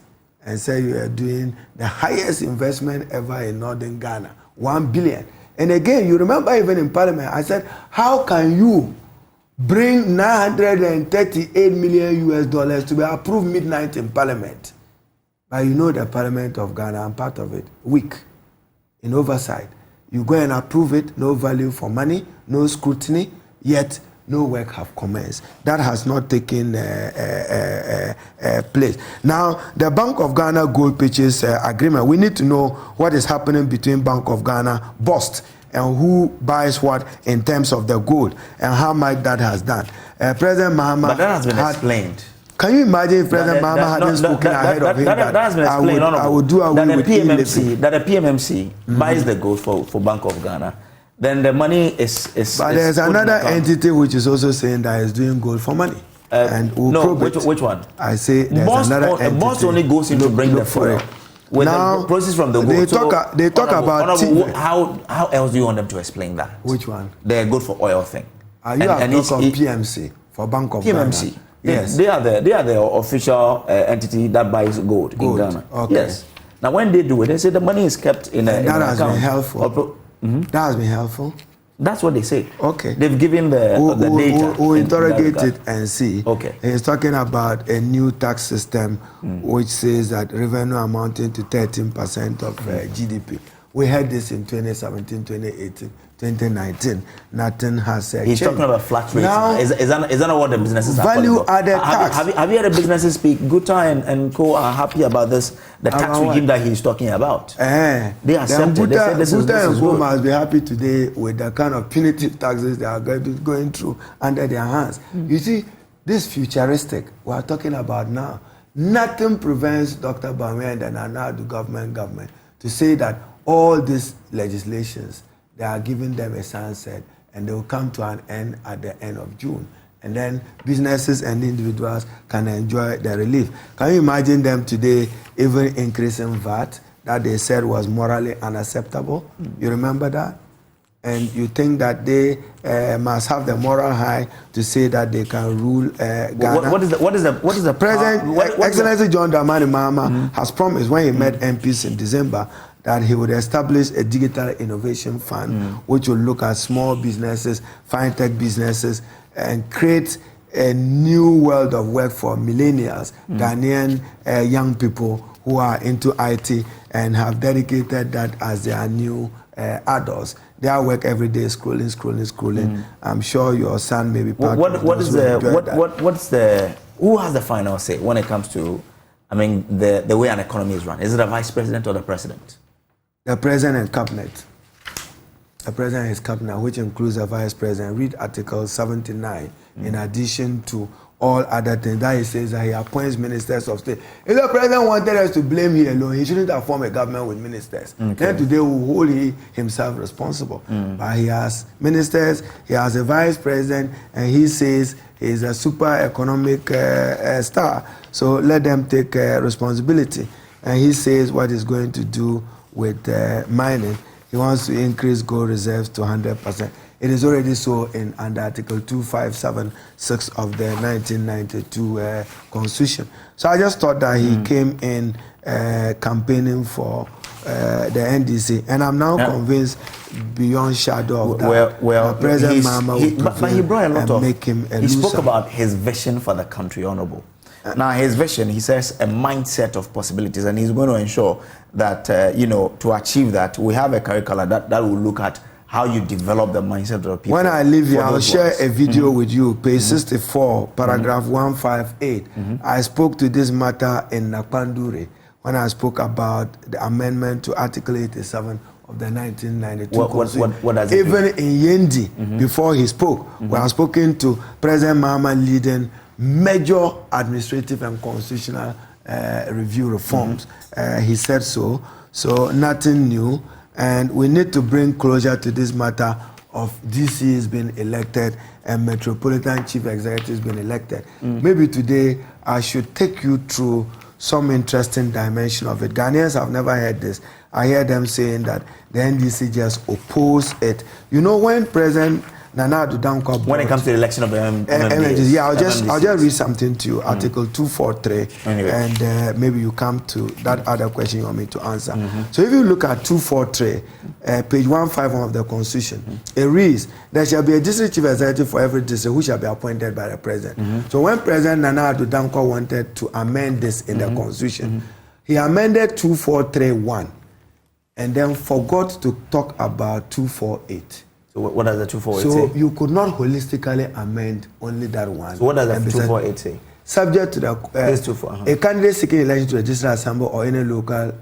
and say you are doing the highest investment ever in northern Ghana, 1 billion. And again, you remember even in Parliament, I said, how can you bring 938 million US dollars to be approved midnight in Parliament? But you know the Parliament of Ghana, I'm part of it, weak in oversight. You go and approve it, no value for money, no scrutiny, yet no work have commenced. That has not taken place. Now, the Bank of Ghana gold purchase agreement, we need to know what is happening between Bank of Ghana, bust, and who buys what in terms of the gold, and how much that has done. President Mahama... But that has been explained. Can you imagine if President Mahama hadn't spoken ahead of him that's been explained, I would do away with PMMC, that the PMMC buys the gold for Bank of Ghana, then the money is but there's another entity which is also saying that it's doing gold for money. And we'll no, which one? I say there's another entity. Boss only goes in to bring the fuel. With now, the process from the gold. They talk about how else do you want them to explain that? Which one? They're good for oil thing. You have talked on PMC for Bank of PMMC. Ghana. Yes, they are the official entity that buys gold in Ghana. Okay. Yes. Now when they do it, they say the money is kept in that has account. Been helpful. That has been helpful. That's what they say. Okay. They've given the data. We'll interrogate it and see. Okay. He's talking about a new tax system which says that revenue amounting to 13% of GDP. We had this in 2017, 2018, 2019. Nothing has changed. He's talking about flat rates. Now, is that not what the businesses are value added tax? Have you heard the businesses speak? Guta and Co are happy about this, the tax regime that he's talking about. They accept it. They say this is good. Must be happy today with the kind of punitive taxes they are going through under their hands. You see, this futuristic we are talking about now, nothing prevents Dr. Bawumia and the Nana Addo government to say that all these legislations, they are giving them a sunset and they will come to an end at the end of June. And then businesses and individuals can enjoy the relief. Can you imagine them today even increasing VAT that they said was morally unacceptable? You remember that? And you think that they must have the moral high to say that they can rule Ghana? What is the President Excellency John Dramani Mahama has promised when he met MPs in December that he would establish a digital innovation fund which will look at small businesses, fintech businesses, and create a new world of work for millennials, Ghanaian young people who are into IT and have dedicated that as their new adults. They are work every day, scrolling. I'm sure your son may be part of who has the final say when it comes to, the way an economy is run? Is it a vice president or the president? The president and cabinet. The president and his cabinet, which includes a vice president. Read Article 79, in addition to all other things. That he says that he appoints ministers of state. If the president wanted us to blame him alone, he shouldn't have formed a government with ministers. Okay. Then today we'll hold himself responsible. But he has ministers, he has a vice president, and he says he's a super economic star. So let them take responsibility. And he says what he's going to do with mining. He wants to increase gold reserves to 100%. It is already so in under Article 2576 of the 1992 Constitution. So I just thought that he came in campaigning for the NDC, and I'm now convinced beyond shadow of that. President Mahama but he brought a lot of. Make him a he loser. Spoke about his vision for the country, Honorable. Now, his vision, he says, a mindset of possibilities, and he's going to ensure that, to achieve that, we have a curriculum that will look at how you develop the mindset of the people. When I leave here, I'll share a video with you, page 64, paragraph 158. I spoke to this matter in Nakpandure when I spoke about the amendment to Article 87 of the 1992 Constitution. What does it Even in Yendi, before he spoke, when I was speaking to President Mahama leading major administrative and constitutional review reforms. He said so. So nothing new. And we need to bring closure to this matter of DCs being elected and Metropolitan Chief Executives being elected. Maybe today I should take you through some interesting dimension of it. Ghanaians have never heard this. I hear them saying that the NDC just oppose it. You know, when President Nana Addo Dankwa, when it comes to the election of the MMDs, yeah, I'll just read something to you. Article 243, and maybe you come to that other question you want me to answer. So if you look at 243, page 151 of the Constitution, it reads, there shall be a district chief executive for every district who shall be appointed by the president. So when President Nana Addo Dankwa wanted to amend this in the Constitution, he amended 243(1) and then forgot to talk about 248. So what does the 248 say? So you could not holistically amend only that one. So what does the 248 say? Subject to the a candidate seeking election to the District Assembly or any local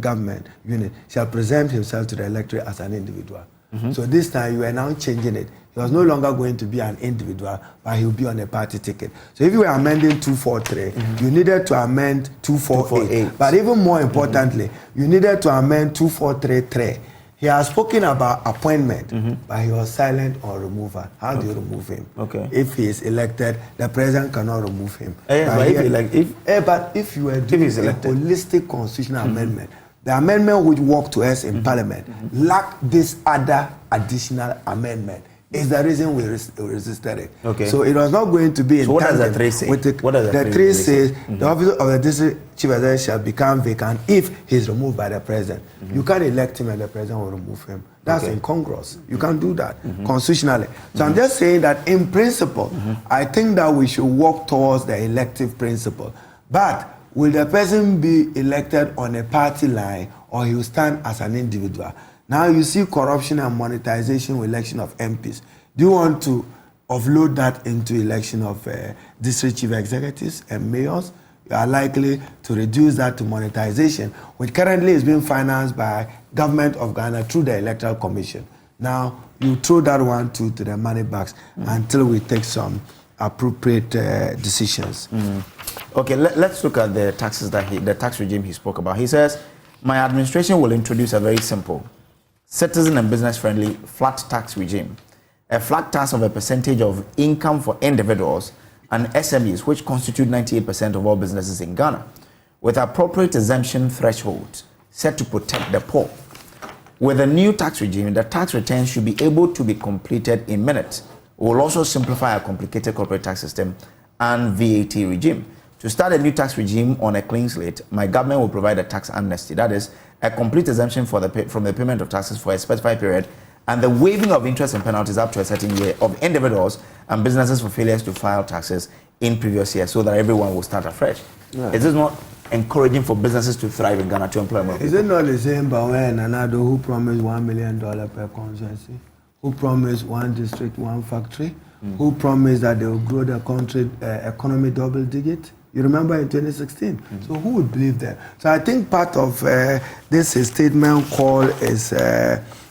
government unit shall present himself to the electorate as an individual. So this time you are now changing it. He was no longer going to be an individual, but he would be on a party ticket. So if you were amending 243, you needed to amend 248. But even more importantly, you needed to amend 2433. He has spoken about appointment, but he was silent on removal. How do you remove him? If he is elected, the president cannot remove him. But if you were doing a holistic constitutional amendment, the amendment which walked to us in Parliament lacked this other additional amendment. Is the reason we resisted it. So it was not going to be in what does the 3 say? The 3 says the office of the district chief executive shall become vacant if he's removed by the president. You can't elect him and the president will remove him. That's incongruous. You can't do that constitutionally. So I'm just saying that in principle, I think that we should work towards the elective principle. But will the person be elected on a party line or he will stand as an individual? Now you see corruption and monetization with election of MPs. Do you want to offload that into election of district chief executives and mayors? You are likely to reduce that to monetization, which currently is being financed by government of Ghana through the Electoral Commission. Now you throw that one to the money bags until we take some appropriate decisions. Okay, let's look at the taxes the tax regime he spoke about. He says, my administration will introduce a very simple, citizen and business-friendly flat tax regime, a flat tax of a percentage of income for individuals and SMEs, which constitute 98% of all businesses in Ghana, with appropriate exemption thresholds set to protect the poor. With a new tax regime, the tax returns should be able to be completed in minutes. We will also simplify a complicated corporate tax system and VAT regime. To start a new tax regime on a clean slate, my government will provide a tax amnesty, that is, a complete exemption from the payment of taxes for a specified period, and the waiving of interest and penalties up to a certain year of individuals and businesses for failures to file taxes in previous years, so that everyone will start afresh. Is this not encouraging for businesses to thrive in Ghana, to employ more people? Is it not the same Bawumia and Nanado who promised $1 million per constituency, who promised one district, one factory, who promised that they will grow the country economy double digit? You remember in 2016? So who would believe that? So I think part of this statement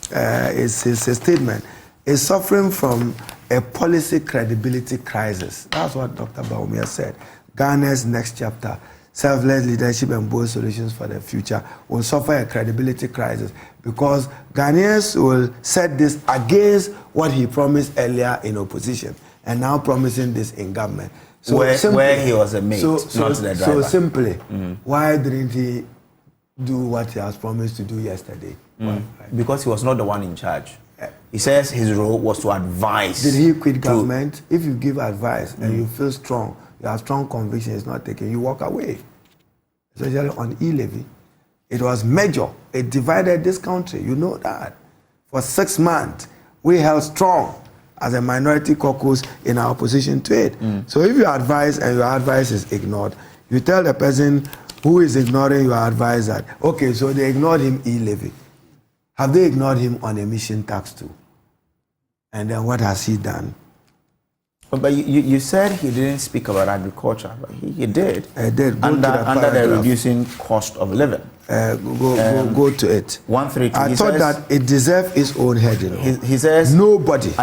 his statement is suffering from a policy credibility crisis. That's what Dr. Bawumia said. Ghana's next chapter, selfless leadership and bold solutions for the future, will suffer a credibility crisis because Ghanaians will set this against what he promised earlier in opposition and now promising this in government. So where he was a mate, not the driver. So simply, why didn't he do what he has promised to do yesterday? Because he was not the one in charge. He says his role was to advise. Did he quit government? If you give advice and you feel strong, you have strong conviction it's not taken, you walk away. Especially on e-levy. It was major. It divided this country. You know that. For 6 months, we held strong as a minority caucus in our opposition to it. So if you advise and your advice is ignored, you tell the person who is ignoring your advice that, okay, so they ignored him e-levy. Have they ignored him on emission tax too? And then what has he done? But you said he didn't speak about agriculture, but he did. He did. Under the reducing cost of living. Go to it. 132. I thought that it deserved its own head. You know? He says nobody. He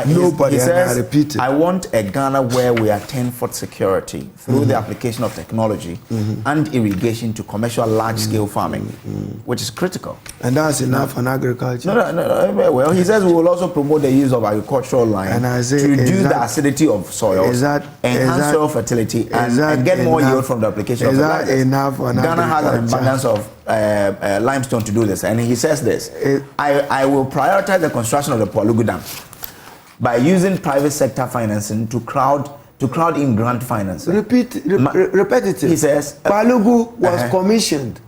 says, and I repeat it. I want a Ghana where we attain food security through the application of technology and irrigation to commercial large-scale farming, which is critical. And that's enough on agriculture. No. Well, he says we will also promote the use of agricultural land to reduce the acidity of soils, enhance soil fertility, and get more yield from the application of the land. Enough on Ghana has an abundance of limestone to do this, and he says this: I will prioritize the construction of the Korle-Bu Dam by using private sector financing to crowd in grant financing. Repetitive. He says Korle-Bu was commissioned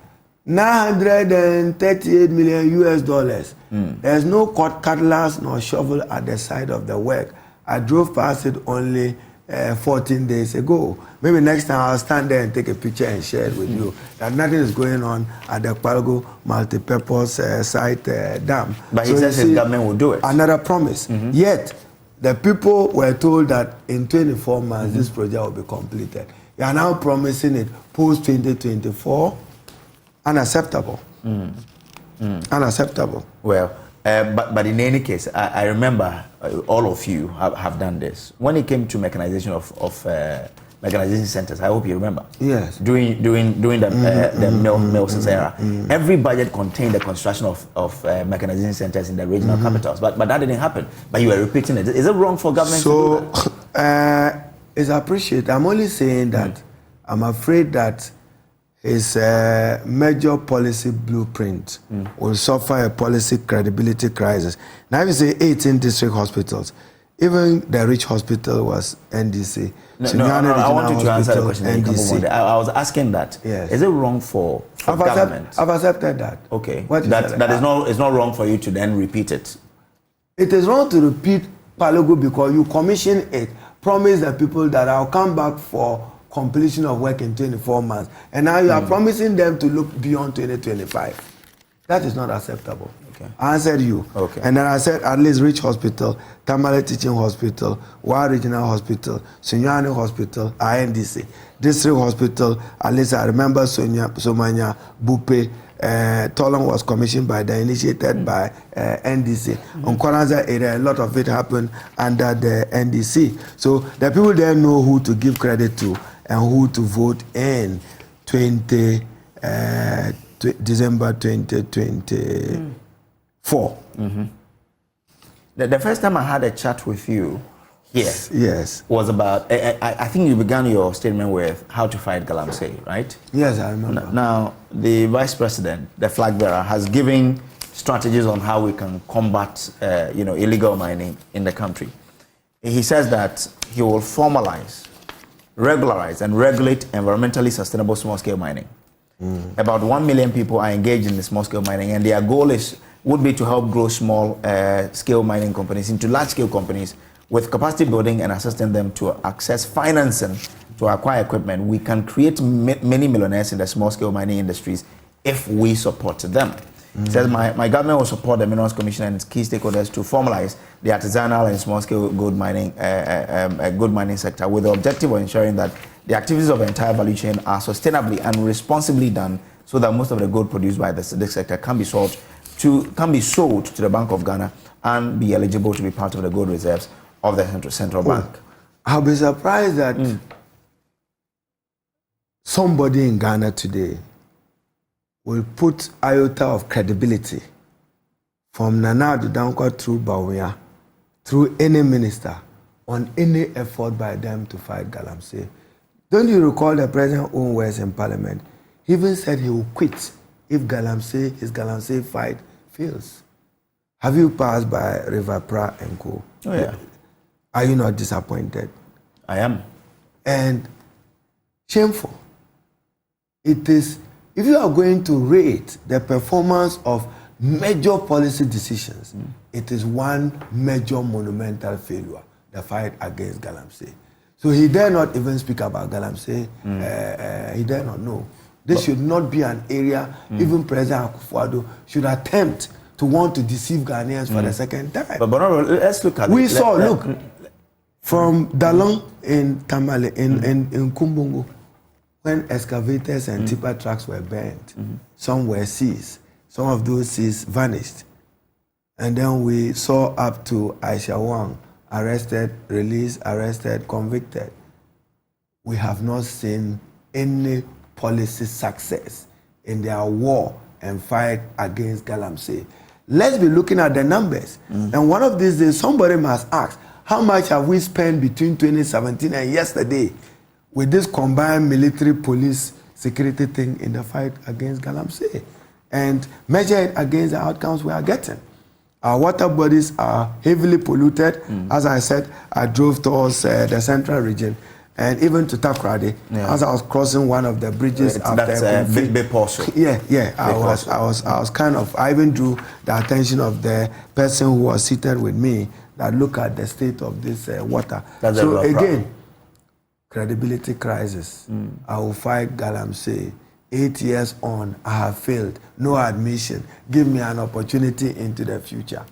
$938 million. There's no cutlass nor shovel at the side of the work. I drove past it only 14 days ago. Maybe next time I'll stand there and take a picture and share it with you. That nothing is going on at the Korle-Bu multi-purpose site dam. But he says his government will do it. Another promise. Yet, the people were told that in 24 months this project will be completed. You are now promising it post-2024. Unacceptable. Unacceptable. Well, But in any case, I remember all of you have done this. When it came to mechanization of mechanization centers, I hope you remember. Yes. During the Mills era, every budget contained the construction of mechanization centers in the regional capitals. But that didn't happen. But you were repeating it. Is it wrong for government to do that? It's appreciated. I'm only saying that I'm afraid that his major policy blueprint will suffer a policy credibility crisis. Now, if you say 18 district hospitals, even the rich hospital was NDC. No, I want you to answer the question. NDC. I was asking that. Yes. Is it wrong for government? I've accepted that. Okay. It's not wrong for you to then repeat it. It is wrong to repeat Korle-Bu because you commission it, promise the people that I'll come back for completion of work in 24 months. And now you are promising them to look beyond 2025. That is not acceptable. Okay. I answered you. Okay. And then I said at least Rich Hospital, Tamale Teaching Hospital, Wa Regional Hospital, Sunyani Hospital, INDC. District Hospital, at least I remember Somanya, Bupe, Tolan was commissioned by initiated by NDC. On Koranza area, a lot of it happened under the NDC. So the people there know who to give credit to and who to vote in December 2024. The first time I had a chat with you here yes. was about, I think you began your statement with how to fight Galamsey, right? Yes, I remember. Now, the Vice President, the flag bearer, has given strategies on how we can combat illegal mining in the country. He says that he will formalize, regularize, and regulate environmentally sustainable small-scale mining. About 1 million people are engaged in the small-scale mining, and their goal would be to help grow small-scale mining companies into large-scale companies with capacity building and assisting them to access financing to acquire equipment. We can create many millionaires in the small-scale mining industries if we support them. He says, my government will support the Minerals Commission and its key stakeholders to formalize the artisanal and small-scale gold mining sector with the objective of ensuring that the activities of the entire value chain are sustainably and responsibly done so that most of the gold produced by this sector can be sold to the Bank of Ghana and be eligible to be part of the gold reserves of the central bank. I'll be surprised that somebody in Ghana today will put iota of credibility from Nana Adudankwa through Bawumia, through any minister, on any effort by them to fight Galamsey. Don't you recall the president's own words in Parliament? He even said he will quit if his Galamsey fight fails. Have you passed by River Pra and Co? Oh, yeah. Are you not disappointed? I am. And shameful. It is, if you are going to rate the performance of major policy decisions, it is one major monumental failure, the fight against Galamsey. So he dare not even speak about Galamsey. He dare not know. This should not be an area even President Akufo-Addo should attempt to want to deceive Ghanaians for the second time. But let's look at it. From Dalong in Tamale, in Kumbungu, when excavators and tipper trucks were burned, some were seized. Some of those seized vanished. And then we saw up to Aisha Wang, arrested, released, arrested, convicted. We have not seen any policy success in their war and fight against Galamsey. Let's be looking at the numbers. And one of these days, somebody must ask, how much have we spent between 2017 and yesterday with this combined military police security thing in the fight against Galamsey? And measure it against the outcomes we are getting. Our water bodies are heavily polluted. As I said, I drove towards the central region and even to Takoradi. As I was crossing one of the bridges after that's big Porso. I even drew the attention of the person who was seated with me that look at the state of this water. So again, credibility crisis. I will fight Galamsey. 8 years on, I have failed. No admission. Give me an opportunity into the future.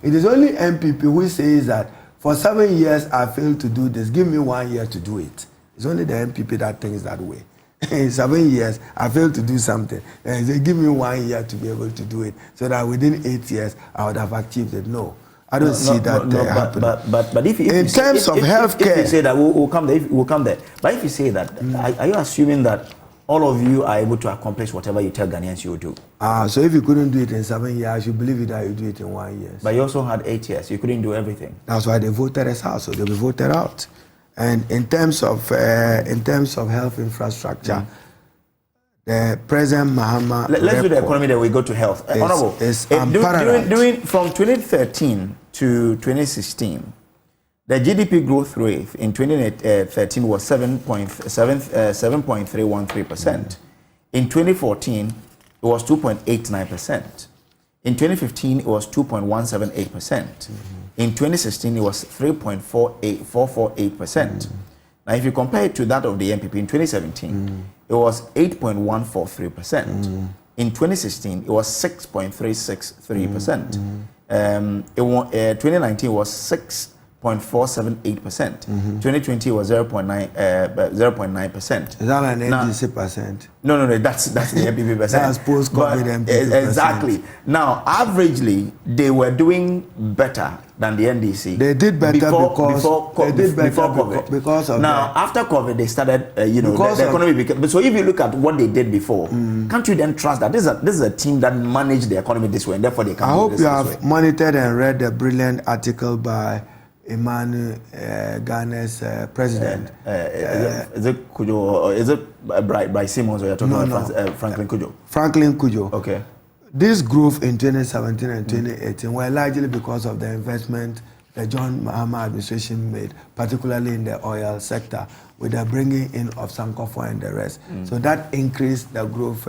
It is only MPP who says that for 7 years I failed to do this. Give me 1 year to do it. It's only the MPP that thinks that way. In 7 years, I failed to do something. And they give me 1 year to be able to do it, so that within 8 years I would have achieved it. No, I don't see that happening. But if in terms of healthcare, if you say that we'll come there, we'll come there. But if you say that, are you assuming that all of you are able to accomplish whatever you tell Ghanaians you will do? So if you couldn't do it in 7 years, you believe it that you do it in 1 year. But you also had 8 years. You couldn't do everything. That's why they voted us out. So they'll be voted out. And in terms of health infrastructure, the President Mahama. Let's do the economy, then we go to health. Honorable, from 2013 to 2016, the GDP growth rate in 2013 was 7.313%. In 2014, it was 2.89%. In 2015, it was 2.178%. In 2016, it was 3.448%. Now, if you compare it to that of the NPP in 2017, it was 8.143%. In 2016, it was 6.363%. 2019 was 6.478%. 2020 was 0.9%. Is that an NDC percent? No, that's the NPP percent. That's post-COVID NPP exactly. Now, averagely, they were doing better than the NDC. They did better before COVID. Because of now, after COVID, they started, the economy became. So if you look at what they did before, can't you then trust that this is a team that managed the economy this way, and therefore they can I do hope this you this have way? monitored and read the brilliant article by Emmanuel, Ghana's president. Is it Kujo, or is it Bryce Simmons, or you're talking about Franklin Kujo? Franklin Kujo. Okay. This growth in 2017 and 2018 were largely because of the investment the John Mahama administration made, particularly in the oil sector, with the bringing in of Sankofa and the rest. So that increased the growth.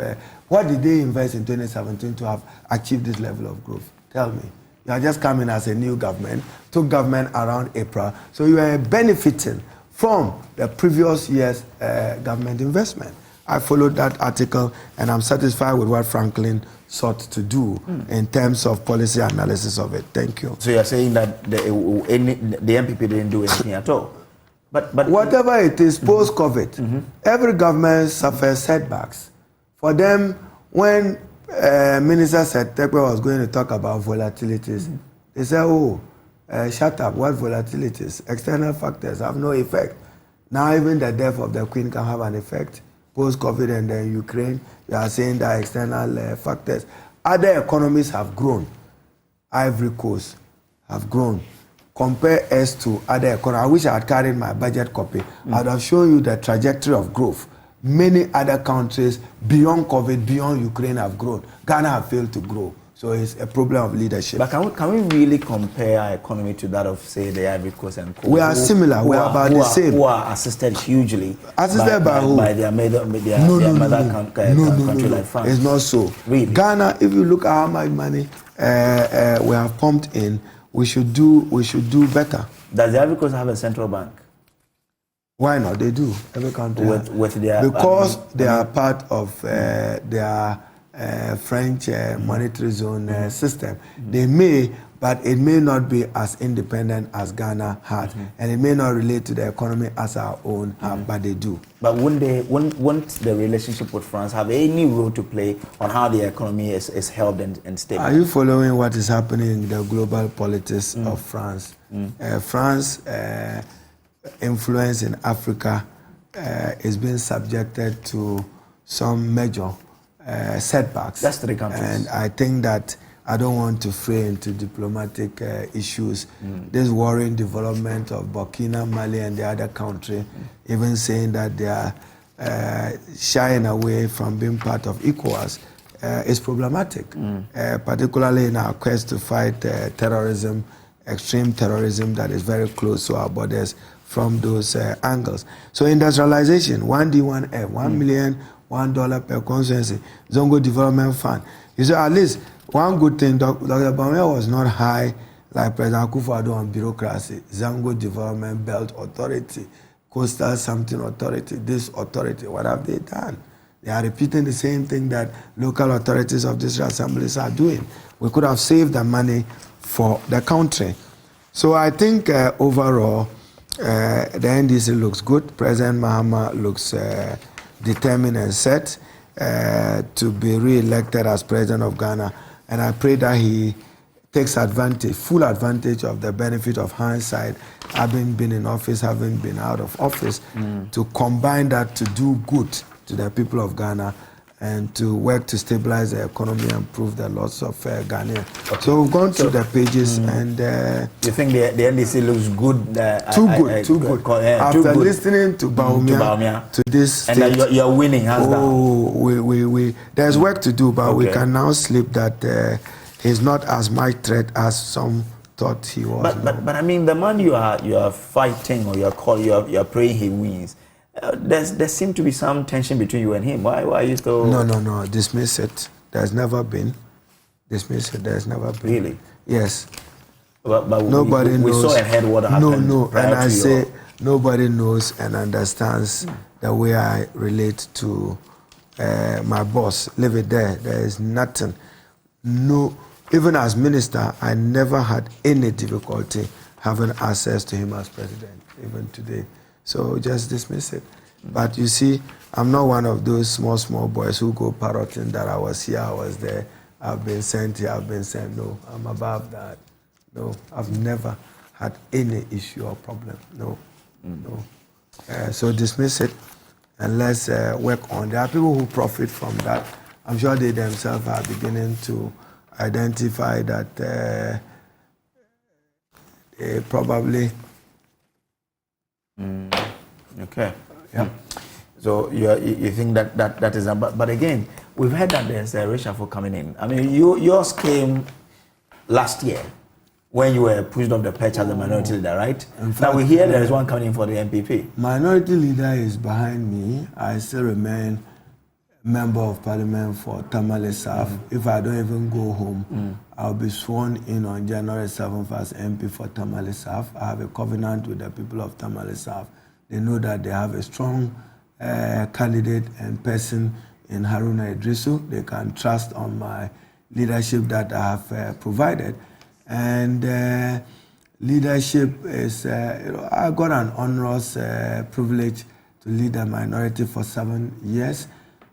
What did they invest in 2017 to have achieved this level of growth? Tell me. You are just coming as a new government, took government around April, so you are benefiting from the previous year's government investment. I followed that article, and I'm satisfied with what Franklin sought to do in terms of policy analysis of it. Thank you. So you're saying that the MPP didn't do anything at all? But whatever it is, post-COVID, every government suffers setbacks. For them, when Minister said Tekwe was going to talk about volatilities, they said, shut up, what volatilities? External factors have no effect. Now even the death of the Queen can have an effect. Post-COVID and then Ukraine, you are saying that external factors. Other economies have grown. Ivory Coast have grown. Compare us to other economies. I wish I had carried my budget copy. I would have shown you the trajectory of growth. Many other countries beyond COVID, beyond Ukraine have grown. Ghana have failed to grow. So it's a problem of leadership. But can we really compare our economy to that of, say, the Ivory Coast and Coast? We are similar. We are about the same. Who are assisted hugely by who? By their mother country like France. It's not so. Really? Ghana, if you look at how much money we have pumped in, we should do better. Does the Ivory Coast have a central bank? Why not? They do. Every country with their, because they are part of their French monetary zone system. They may, but it may not be as independent as Ghana had, and it may not relate to the economy as our own have, but they do. But won't the relationship with France have any role to play on how the economy is held and stable? Are you following what is happening in the global politics of France? France influence in Africa is being subjected to some major setbacks. That's 3 countries. And I think that I don't want to fray into diplomatic issues. This worrying development of Burkina, Mali, and the other country, even saying that they are shying away from being part of ECOWAS, is problematic, particularly in our quest to fight terrorism, extreme terrorism that is very close to our borders from those angles. So industrialization, 1D, 1F, $1 million, $1 per constituency, Zongo Development Fund. You see, at least one good thing, Dr. Bawumia was not high like President Akufo-Addo on bureaucracy. Zongo Development Belt Authority, Coastal Something Authority, this authority, what have they done? They are repeating the same thing that local authorities of these assemblies are doing. We could have saved the money for the country. So I think overall, the NDC looks good. President Mahama looks determined and set to be re-elected as president of Ghana. And I pray that he takes full advantage of the benefit of hindsight, having been in office, having been out of office, to combine that to do good to the people of Ghana and to work to stabilize the economy and improve the lots of Ghanaians. Okay. So we've gone through the pages and... you think the NDC looks good? Too good. After listening to Bawumia to this and state, you're winning, hands down. There's work to do, but we can now sleep that he's not as much threat as some thought he was. But I mean, the man you are fighting or you're praying he wins. There seems to be some tension between you and him. Why are you still... No. Dismiss it. There's never been. Dismiss it. There's never been. Really? Yes. But nobody knows. We saw and heard what happened. No. And I say nobody knows and understands the way I relate to my boss. Leave it there. There is nothing. No. Even as minister, I never had any difficulty having access to him as president, even today. So just dismiss it. But you see, I'm not one of those small boys who go parroting that I was here, I was there, I've been sent here, I've been sent. No, I'm above that. No, I've never had any issue or problem. No. So dismiss it and let's work on. There are people who profit from that. I'm sure they themselves are beginning to identify that they probably... Okay. Yeah. So you think that is, but again, we've heard that there's a reshuffle coming in. I mean, yours came last year when you were pushed off the perch as the minority leader, right? Now we hear there is one coming in for the MPP. Minority leader is behind me. I still remain member of parliament for Tamale South. If I don't even go home, I'll be sworn in on January 7th as MP for Tamale South. I have a covenant with the people of Tamale South. They know that they have a strong candidate and person in Haruna Iddrisu. They can trust on my leadership that I have provided. And leadership is, I got an onerous privilege to lead a minority for 7 years.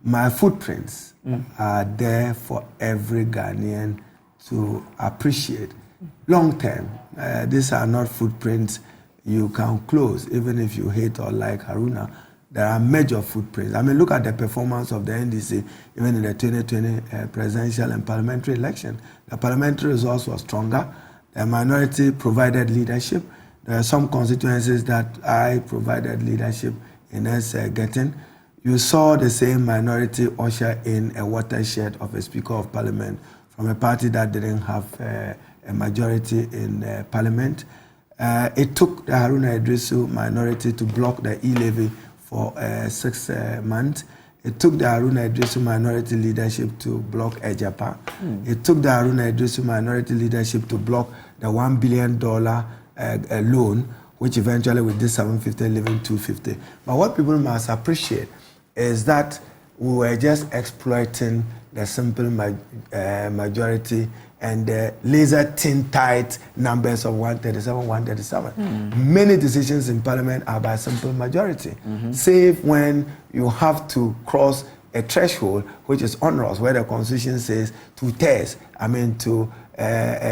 My footprints are there for every Ghanaian to appreciate. Long term, these are not footprints you can close, even if you hate or like Haruna. There are major footprints. I mean, look at the performance of the NDC, even in the 2020 presidential and parliamentary election. The parliamentary results were stronger. The minority provided leadership. There are some constituencies that I provided leadership in us getting. You saw the same minority usher in a watershed of a Speaker of Parliament from a party that didn't have a majority in Parliament. It took the Haruna Iddrisu minority to block the e-levy for 6 months. It took the Haruna Iddrisu minority leadership to block Ejapa. It took the Haruna Iddrisu minority leadership to block the $1 billion loan, which eventually with this 750 leaving 250. But what people must appreciate is that we were just exploiting the simple majority and the laser thin tight numbers of 137. Many decisions in Parliament are by simple majority, save when you have to cross a threshold which is onerous, where the Constitution says 2/3, to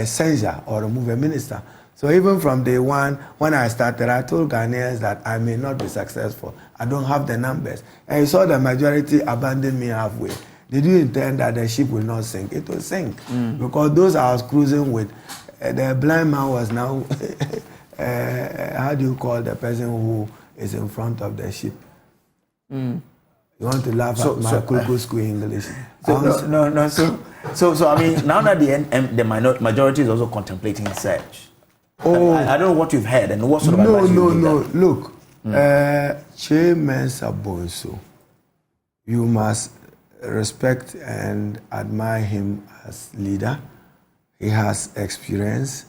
censure or remove a minister. So even from day one, when I started, I told Ghanaians that I may not be successful. I don't have the numbers. And you saw the majority abandon me halfway. Did you intend that the ship will not sink? It will sink. Because those I was cruising with, the blind man was now, how do you call the person who is in front of the ship? You want to laugh at my Korle-Bu school English. So I mean, now that the majority is also contemplating search, I don't know what you've heard and what sort of advice you give. Look, Che Mensa Bonso, you must respect and admire him as leader. He has experience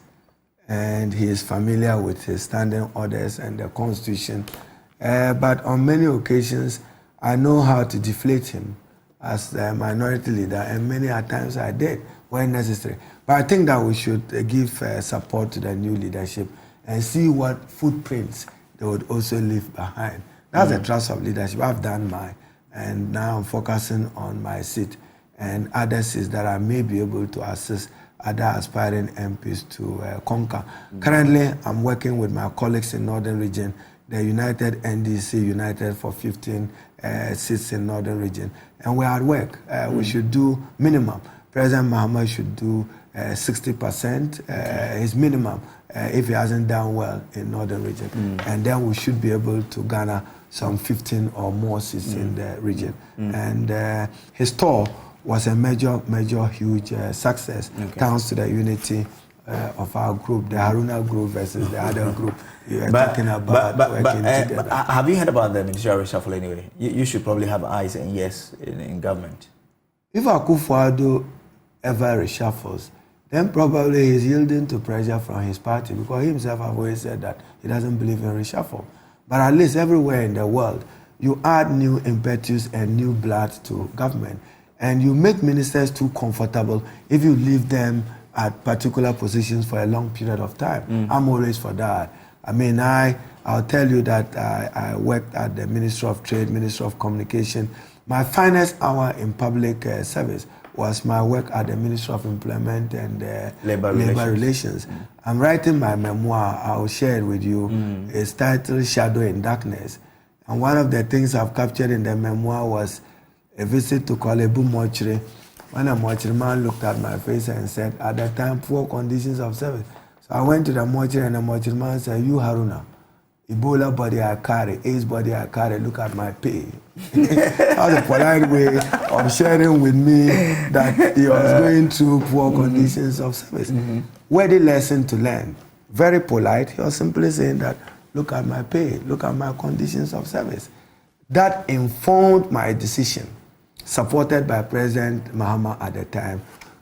and he is familiar with his standing orders and the Constitution. But on many occasions, I know how to deflate him as the minority leader, and many a times I did when necessary. But I think that we should give support to the new leadership and see what footprints they would also leave behind. That's the trust of leadership. I've done my and now I'm focusing on my seat and other seats that I may be able to assist other aspiring MPs to conquer. Currently, I'm working with my colleagues in Northern Region, the United NDC United for 15 seats in Northern Region. And we're at work. We should do minimum. President Mahama should do 60%, his minimum, if he hasn't done well in Northern Region. And then we should be able to garner some 15 or more seats in the region. And his tour was a major, huge success, thanks to the unity of our group, the Haruna group versus the other group. You are talking about working together. But have you heard about the ministerial reshuffle anyway? You should probably have eyes and ears in government. If Akufo-Addo ever reshuffles, then probably he's yielding to pressure from his party, because he himself have always said that he doesn't believe in reshuffle. But at least everywhere in the world, you add new impetus and new blood to government. And you make ministers too comfortable if you leave them at particular positions for a long period of time. I'm always for that. I mean, I'll tell you that I worked at the Ministry of Trade, Ministry of Communication. My finest hour in public service was my work at the Ministry of Employment and Labor Relations. I'm writing my memoir. I'll share it with you. It's titled Shadow in Darkness. And one of the things I've captured in the memoir was a visit to Korle-Bu mortuary, when a mortuary man looked at my face and said, at that time, poor conditions of service. So I went to the mortuary, and the mortuary man said, you, Haruna, Ebola body I carry, AIDS body I carry, look at my pay. That was a polite way of sharing with me that he was going through poor conditions of service. Worthy lesson to learn. Very polite. He was simply saying that, look at my pay, look at my conditions of service. That informed my decision, supported by President Mahama at the time,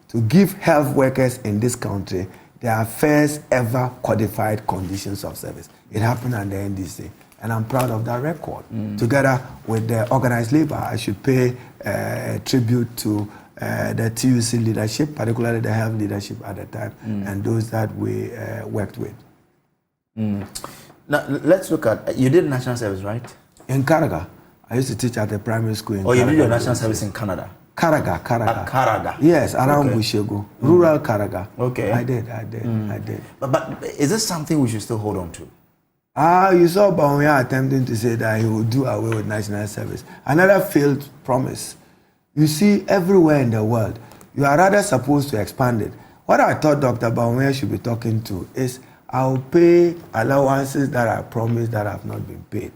to give health workers in this country their first ever codified conditions of service. It happened at the NDC, and I'm proud of that record. Together with the organized labor, I should pay tribute to the TUC leadership, particularly the health leadership at the time, and those that we worked with. Now, let's look at, you did national service, right? In Karaga. I used to teach at the primary school in Karaga. Oh, you did your national service in Canada? Karaga. Karaga. Yes, around Bushegu. Rural Karaga. Okay. I did. But is this something we should still hold on to? You saw Bawumia attempting to say that he would do away with national service. Another failed promise. You see, everywhere in the world, you are rather supposed to expand it. What I thought Dr. Bawumia should be talking to is, I'll pay allowances that I promised that have not been paid.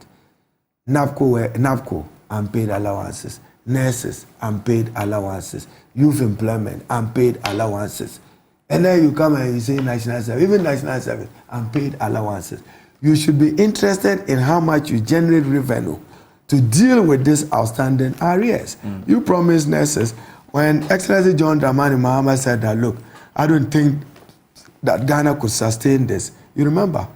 NAPCO, unpaid allowances. Nurses, unpaid allowances. Youth employment, unpaid allowances. And then you come and you say national service, even national service, unpaid allowances. You should be interested in how much you generate revenue to deal with this outstanding arrears. You promised nurses, when Excellency John Dramani Mahama said that, look, I don't think that Ghana could sustain this. You remember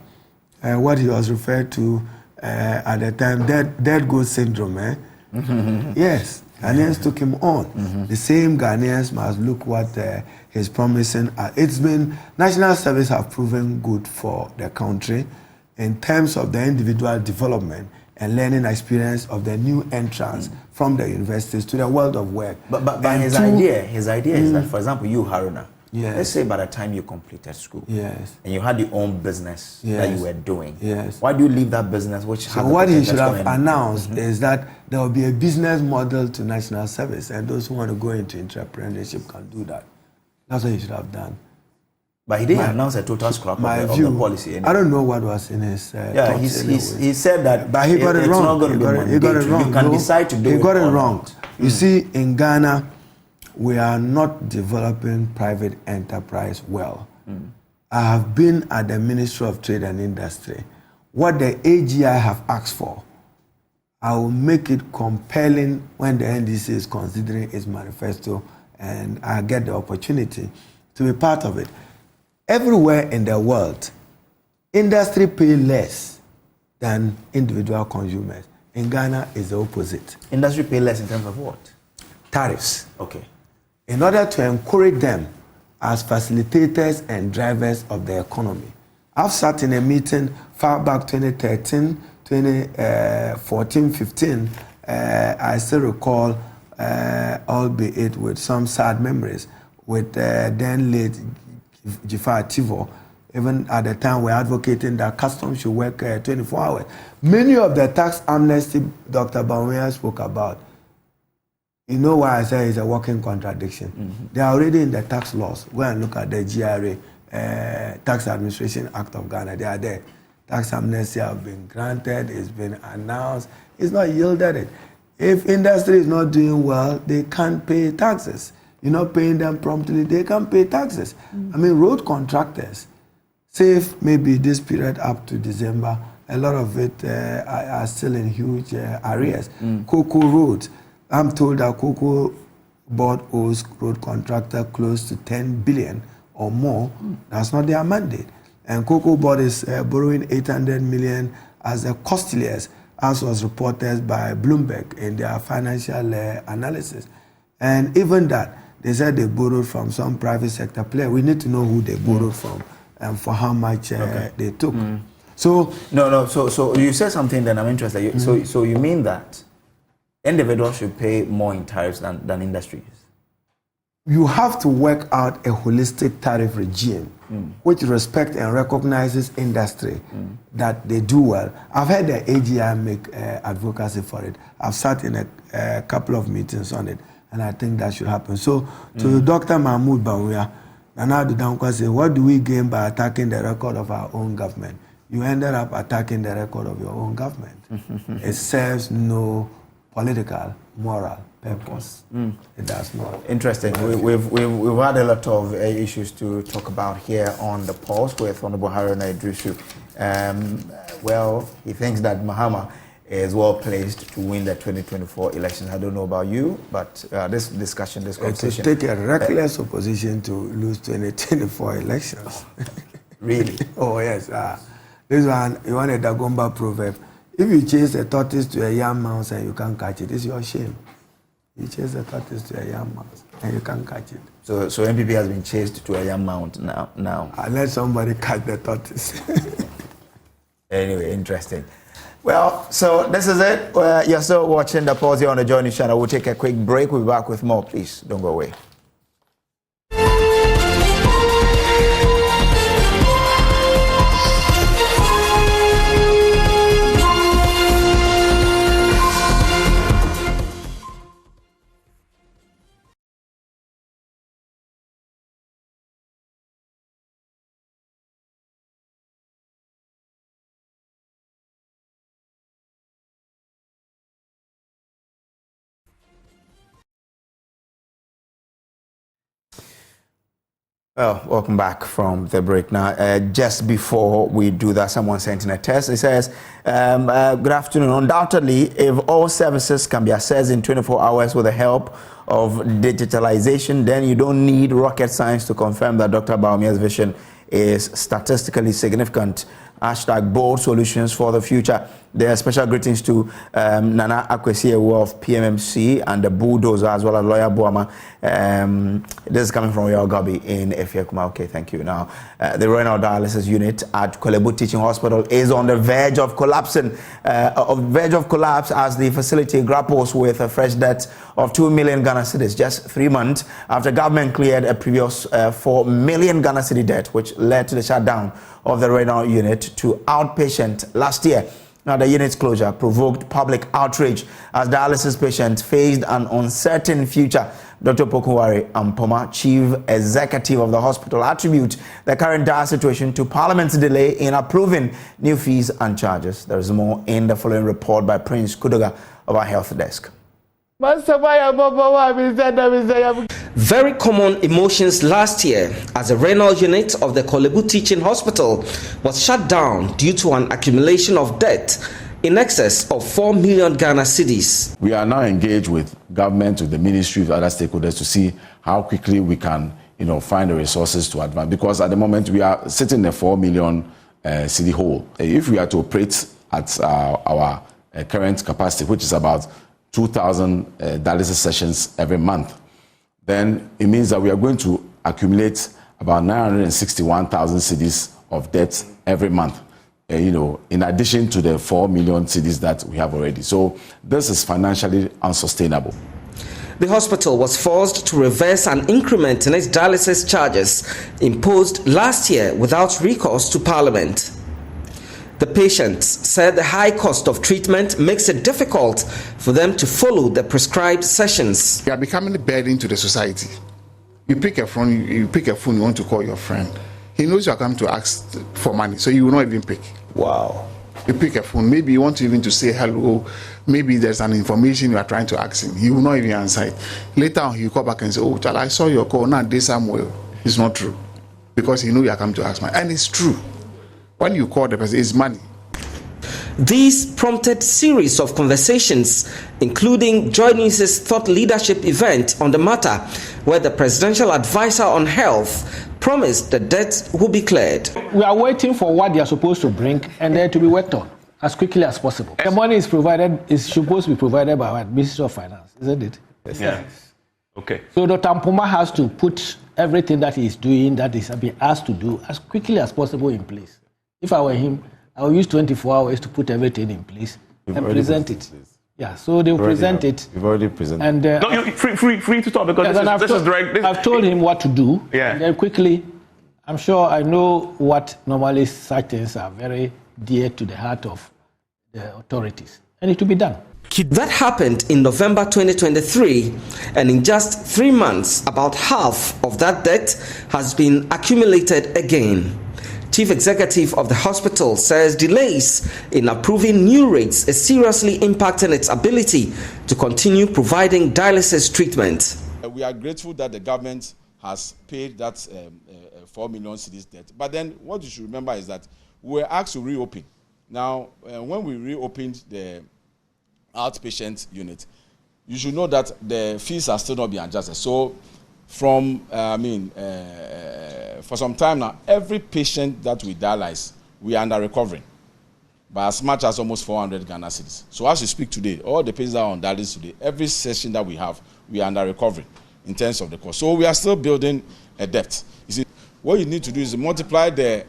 what he was referred to at the time, dead goat syndrome, Yes, Ghanaians took him on. The same Ghanaians must look what he's promising. It's been, national service have proven good for the country in terms of the individual development and learning experience of the new entrants from the universities to the world of work. But his idea is that, for example, you, Haruna, yes. Let's say by the time you completed school, yes. and you had your own business yes. that you were doing, yes. why do you leave that business? So what he should have announced is that there will be a business model to national service, and those who want to go into entrepreneurship can do that. That's what he should have done. But he didn't announce a total scrap of the policy. Anyway. I don't know what was in his he said that, but he got it wrong. He got it wrong. You can decide to do it. He got it wrong. You see, in Ghana, we are not developing private enterprise well. I have been at the Ministry of Trade and Industry. What the AGI have asked for, I will make it compelling when the NDC is considering its manifesto, and I get the opportunity to be part of it. Everywhere in the world, industry pay less than individual consumers. In Ghana, it's the opposite. Industry pay less in terms of what? Tariffs. Okay. In order to encourage them as facilitators and drivers of the economy. I've sat in a meeting far back 2013, 2014, 15 I still recall, albeit with some sad memories, with then late Jafar Tivo. Even at the time, we're advocating that customs should work 24 hours. Many of the tax amnesty Dr. Bawumia spoke about, you know why I say it's a walking contradiction. Mm-hmm. They are already in the tax laws. Go and look at the GRA, Tax Administration Act of Ghana. They are there. Tax amnesty have been granted, it's been announced, it's not yielded it. If industry is not doing well, they can't pay taxes. You're not paying them promptly, they can't pay taxes. Mm-hmm. I mean, road contractors, save maybe this period up to December, a lot of it are still in huge arrears. Cocoa roads. I'm told that Cocoa Board owes road contractor close to 10 billion or more. That's not their mandate. And Cocoa Board is borrowing 800 million as the costliest, as was reported by Bloomberg in their financial analysis. And even that, they said they borrowed from some private sector player. We need to know who they borrowed from and for how much they took. So So you said something that I'm interested. So you mean that individuals should pay more in tariffs than industries? You have to work out a holistic tariff regime which respects and recognizes industry that they do well. I've heard the AGI make advocacy for it. I've sat in a couple of meetings on it, and I think that should happen. So to Dr. Mahmoud Bawumia, Nana Adudankwa say, what do we gain by attacking the record of our own government? You ended up attacking the record of your own government. It serves no political, moral purpose. It does not. Interesting. We've had a lot of issues to talk about here on the Pulse with Honorable Haruna Iddrisu. Well, he thinks that Mahama is well placed to win the 2024 elections. I don't know about you, but this conversation. It will take a reckless opposition to lose 2024 elections. Really? Oh yes. This one, you want a Dagomba proverb. If you chase a tortoise to a young mouse and you can't catch it, it's your shame. You chase a tortoise to a young mouse and you can't catch it. So MPP has been chased to a young mouse now. I let somebody catch the tortoise. Anyway, interesting. Well, so this is it. You're still watching the Pulse here on the Journey channel. We'll take a quick break. We'll be back with more. Please don't go away. Well, welcome back from the break. Now, just before we do that, someone sent in a text. It says, good afternoon. Undoubtedly, if all services can be accessed in 24 hours with the help of digitalization, then you don't need rocket science to confirm that Dr. Bawumia's vision is statistically significant. Hashtag bold solutions for the future. There are special greetings to Nana Akwesiewu of PMMC and the bulldozer, as well as lawyer Boama. This is coming from Royal Gabi in Efiekuma. Okay, thank you. Now, the renal dialysis unit at Korle-Bu Teaching Hospital is on the verge of collapse as the facility grapples with a fresh debt of 2 million Ghana cedis just 3 months after government cleared a previous 4 million Ghana cedi debt, which led to the shutdown of the renal unit to outpatient last year. Now, the unit's closure provoked public outrage as dialysis patients faced an uncertain future. Dr. Opoku Ampoma, Chief Executive of the hospital, attribute the current dire situation to Parliament's delay in approving new fees and charges. There is more in the following report by Prince Kudoga of our health desk. Very common emotions last year as the renal unit of the Korle-Bu Teaching Hospital was shut down due to an accumulation of debt in excess of 4 million Ghana cedis. We are now engaged with government, with the ministry, with other stakeholders to see how quickly we can, find the resources to advance. Because at the moment we are sitting in a 4 million cedi hole. If we are to operate at our current capacity, which is about 2,000 dialysis sessions every month, then it means that we are going to accumulate about 961,000 cedis of debt every month. in addition to the 4 million cedis that we have already. So this is financially unsustainable. The hospital was forced to reverse an increment in its dialysis charges imposed last year without recourse to Parliament. The patients said the high cost of treatment makes it difficult for them to follow the prescribed sessions. You are becoming a burden to the society. You pick a phone, you want to call your friend. He knows you are coming to ask for money, so you will not even pick. Wow. You pick a phone, maybe you want to even to say hello, maybe there's an information you are trying to ask him. He will not even answer it. Later on, he will call back and say, oh, child, I saw your call, now this Samuel. It's not true. Because he knows you are coming to ask money. And it's true. When you call the person, it's money. These prompted series of conversations, including Joy News' thought leadership event on the matter, where the presidential advisor on health promised the debts will be cleared. We are waiting for what they are supposed to bring and then to be worked on as quickly as possible. The money is supposed to be provided by the Ministry of Finance, isn't it? Yes. Okay. So Dr. Mpoma has to put everything that he is doing, that is being asked to do, as quickly as possible in place. If I were him, I would use 24 hours to put everything in place and present it. Yeah, so they will present it. You've already presented. And no, you're free to talk because this is direct. I've told him what to do. Yeah. And then quickly, I'm sure I know what normally such things are very dear to the heart of the authorities. And it will be done. That happened in November 2023, and in just 3 months, about half of that debt has been accumulated again. Chief Executive of the hospital says delays in approving new rates is seriously impacting its ability to continue providing dialysis treatment. We are grateful that the government has paid that 4 million cedis debt. But then what you should remember is that we were asked to reopen. Now, when we reopened the outpatient unit, you should know that the fees are still not being adjusted. So from, for some time now, every patient that we dialyze, we are under recovering by as much as almost 400 Ghana cedis. So as we speak today, all the patients that are on dialysis today, every session that we have, we are under recovery in terms of the cost. So we are still building a debt. You see, what you need to do is multiply the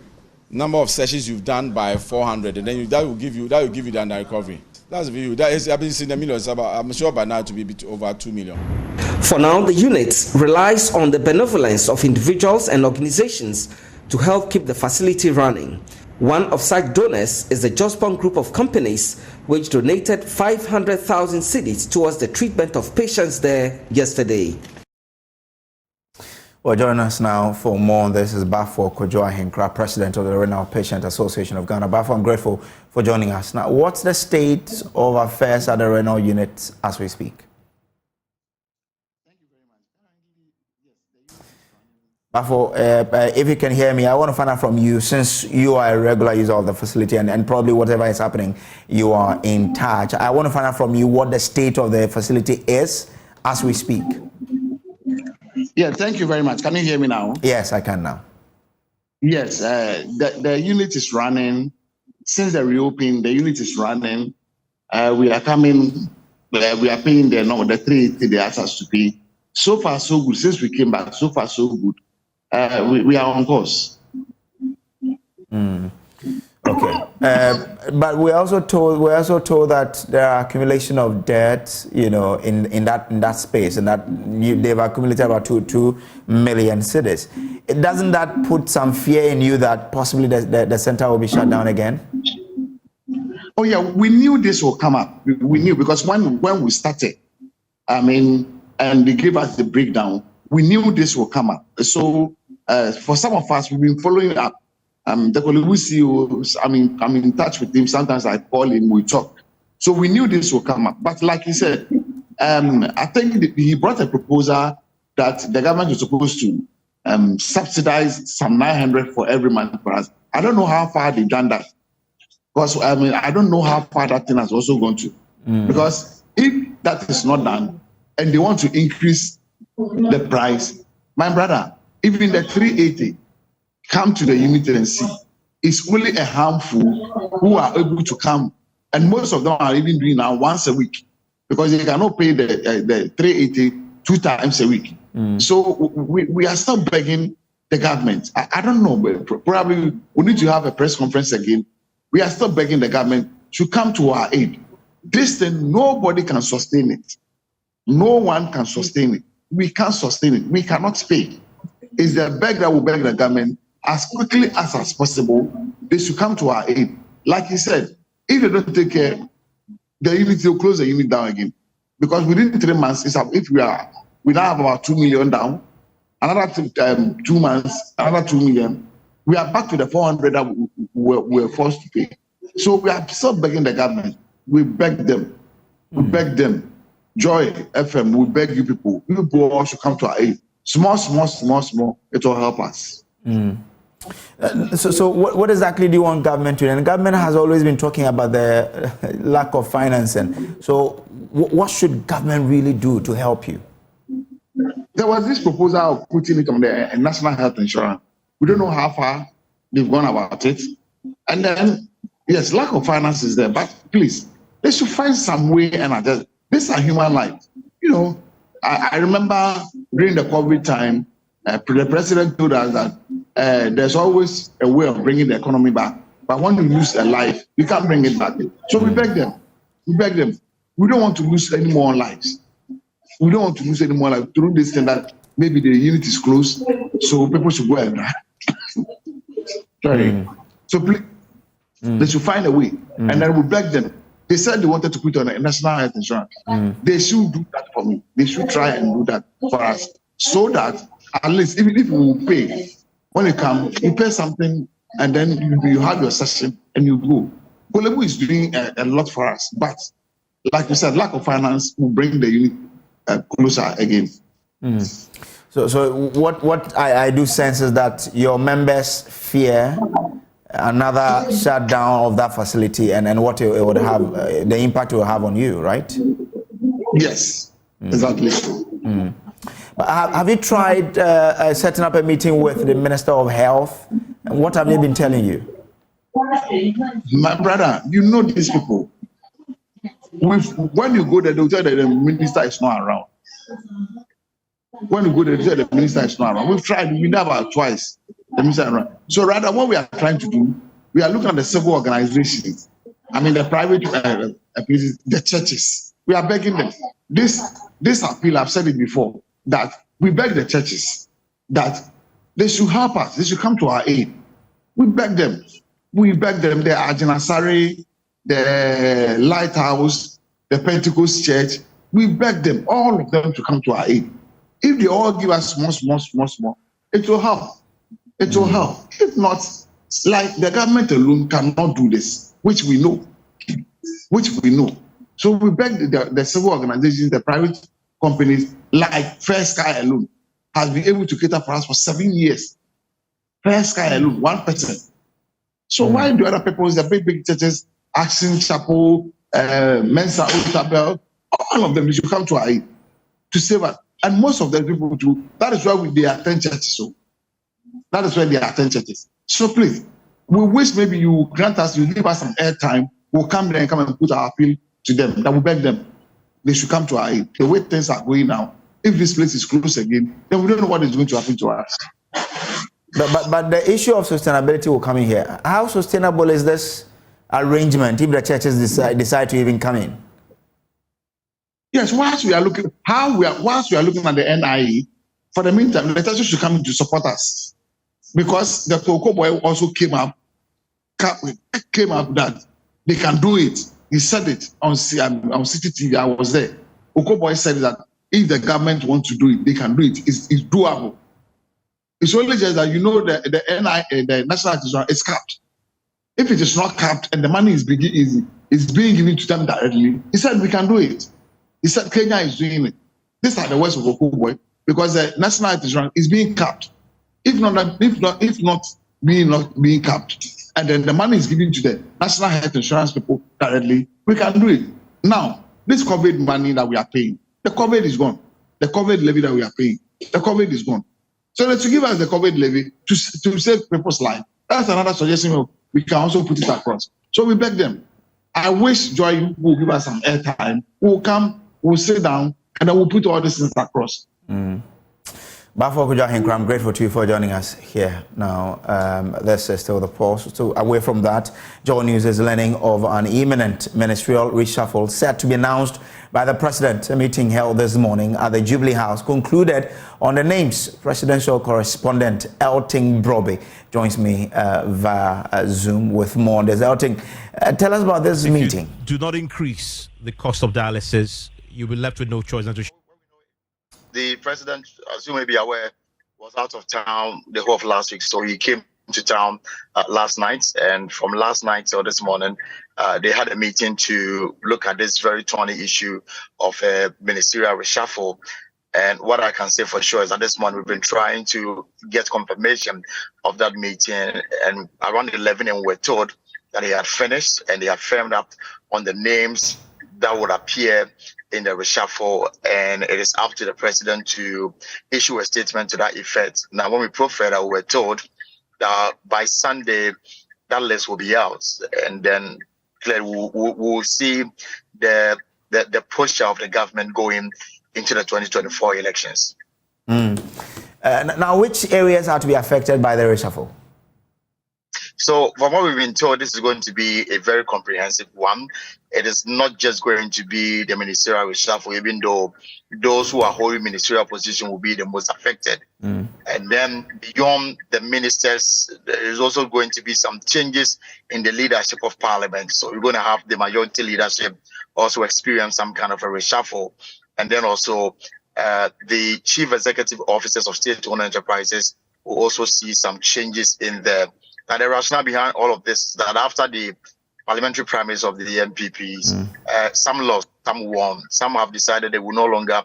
number of sessions you've done by 400, and then that will give you the under recovery. That's the view. That is, I've been seeing the millions. I'm sure by now to be over 2 million. For now, the unit relies on the benevolence of individuals and organizations to help keep the facility running. One of such donors is the Jospon Group of companies, which donated 500,000 cedis towards the treatment of patients there yesterday. Well, joining us now for more on this is Bafo Kojo Ahenkra, President of the Renal Patient Association of Ghana. Bafo, I'm grateful for joining us. Now, what's the state of affairs at the renal unit as we speak? Bafo, if you can hear me, I want to find out from you, since you are a regular user of the facility and probably whatever is happening, you are in touch. I want to find out from you what the state of the facility is as we speak. Yeah, thank you very much. Can you hear me now? Yes, I can now. Yes, the unit is running. Since the reopening, the unit is running. We are coming, we are paying the 380 they asked us to pay. So far, so good. Since we came back, so far, so good. We are on course. Okay, but we're also told that there are accumulation of debt, in that space, and that they've accumulated about 2 million cedis. Doesn't that put some fear in you that possibly the center will be shut down again? Oh yeah, we knew this will come up. We knew, because when we started, and they gave us the breakdown, we knew this will come up. So for some of us, we've been following up. The Korle-Bu CEO, I'm in touch with him. Sometimes I call him, we talk. So we knew this will come up. But like he said, I think he brought a proposal that the government is supposed to subsidize some 900 for every month for us. I don't know how far they've done that. Because, I don't know how far that thing has also gone to. Because if that is not done, and they want to increase the price, my brother, even the 380, come to the unit and see. It's only a handful who are able to come, and most of them are even doing now once a week, because they cannot pay the 380 2 times a week. So we are still begging the government. I don't know, but probably we need to have a press conference again we are still begging the government to come to our aid. This thing, nobody can sustain it. No one can sustain it. We can't sustain it. We cannot pay. It's the beg that will beg the government as quickly as possible. They should come to our aid. Like he said, if they don't take care, the unit will close the unit down again. Because within 3 months, if we now have about 2 million down, another 2 months, another 2 million, we are back to the 400 that we were forced to pay. So we are still begging the government. We beg them. We beg them. Joy FM, we beg you people. You people all should come to our aid. Small, it will help us. So what exactly do you want government to do? And government has always been talking about the lack of financing. So what should government really do to help you? There was this proposal of putting it on the national health insurance. We don't know how far they've gone about it. And then, yes, lack of finance is there, but please, they should find some way and adjust. These are human lives. You know, I remember during the COVID time, the president told us that there's always a way of bringing the economy back. But when you lose a life, you can't bring it back. So we beg them. We don't want to lose any more lives. We don't want to lose any more lives through this thing that maybe the unit is closed, so people should go and die. Sorry. So please, they should find a way. And then we beg them. They said they wanted to put on a national health insurance. They should do that for me. They should try and do that for us. So that at least, even if we pay, when you come, you pay something and then you have your session and you go. Korle-Bu is doing a lot for us. But like you said, lack of finance will bring the unit closer again. So what I do sense is that your members fear another shutdown of that facility and what it would have, the impact it will have on you, right? Yes, exactly. But have you tried setting up a meeting with the Minister of Health? And what have they been telling you? My brother, you know these people. When you go there, they'll tell you that the minister is not around. When you go there, they'll tell you the minister is not around. We've tried, we never twice. The minister is around. So rather, what we are trying to do, we are looking at the civil organizations. I mean, the private places, the churches. We are begging them. This appeal, I've said it before, that we beg the churches that they should help us. They should come to our aid. We beg them. The Ajinasari, the Lighthouse, the Pentecost Church. We beg them, all of them, to come to our aid. If they all give us small, it will help. It will help. If not, like the government alone cannot do this, which we know. So we beg the civil organizations, the private companies, like Fair Sky alone, has been able to cater for us for 7 years. Fair Sky alone, 1%. So why do other people, the big churches, Action Chapel, Mensa, Otabel, all of them, they should come to our aid to save us. And most of the people do. That is why they attend churches. So that is why they attend churches. So please, we wish maybe you grant us, you give us some airtime. We'll come there and come and put our appeal to them. That we beg them. They should come to our aid. The way things are going now, if this place is closed again, then we don't know what is going to happen to us. But the issue of sustainability will come in here. How sustainable is this arrangement if the churches decide to even come in? Yes, whilst we are looking at the NIE, for the meantime, the churches should come in to support us. Because the Cocoa Boy also came up that they can do it. He said it on City TV. I was there. Cocoa Boy said that if the government wants to do it, they can do it. It's doable. It's only just that the NIA, the national insurance, is capped. If it is not capped and the money is being given to them directly, he said we can do it. He said Kenya is doing it. These are the words of Cocoa Boy because the national insurance is being capped. If not being capped, and then the money is given to the national health insurance people directly, we can do it. Now, this COVID money that we are paying, the COVID is gone. The COVID levy that we are paying, the COVID is gone. So to give us the COVID levy to save people's life, that's another suggestion we can also put it across. So we beg them. I wish Joy will give us some airtime. We'll come, we'll sit down, and then we'll put all these things across. Bafo Kujahinkra, I'm grateful to you for joining us here. Now, this is still the pause. So away from that, Joy News is learning of an imminent ministerial reshuffle set to be announced by the president. A meeting held this morning at the Jubilee House concluded on the names. Presidential correspondent Elting Broby joins me via Zoom with more on this. Elting, tell us about this meeting. Do not increase the cost of dialysis. You'll be left with no choice than to. The president, as you may be aware, was out of town the whole of last week. So he came to town last night. And from last night till this morning, they had a meeting to look at this very thorny issue of a ministerial reshuffle. And what I can say for sure is that this morning we've been trying to get confirmation of that meeting. And around 11, and we're told that he had finished and they had firmed up on the names that would appear in the reshuffle, and it is up to the president to issue a statement to that effect. Now, when we probe further, we were told that by Sunday, that list will be out, and then clearly we'll see the posture of the government going into the 2024 elections. Now, which areas are to be affected by the reshuffle? So from what we've been told, this is going to be a very comprehensive one. It is not just going to be the ministerial reshuffle, even though those who are holding ministerial position will be the most affected. And then beyond the ministers, there is also going to be some changes in the leadership of parliament. So we're going to have the majority leadership also experience some kind of a reshuffle. And then also the chief executive officers of state-owned enterprises will also see some changes in the. Now, the rationale behind all of this is that after the parliamentary primaries of the MPPs, some lost, some won. Some have decided they will no longer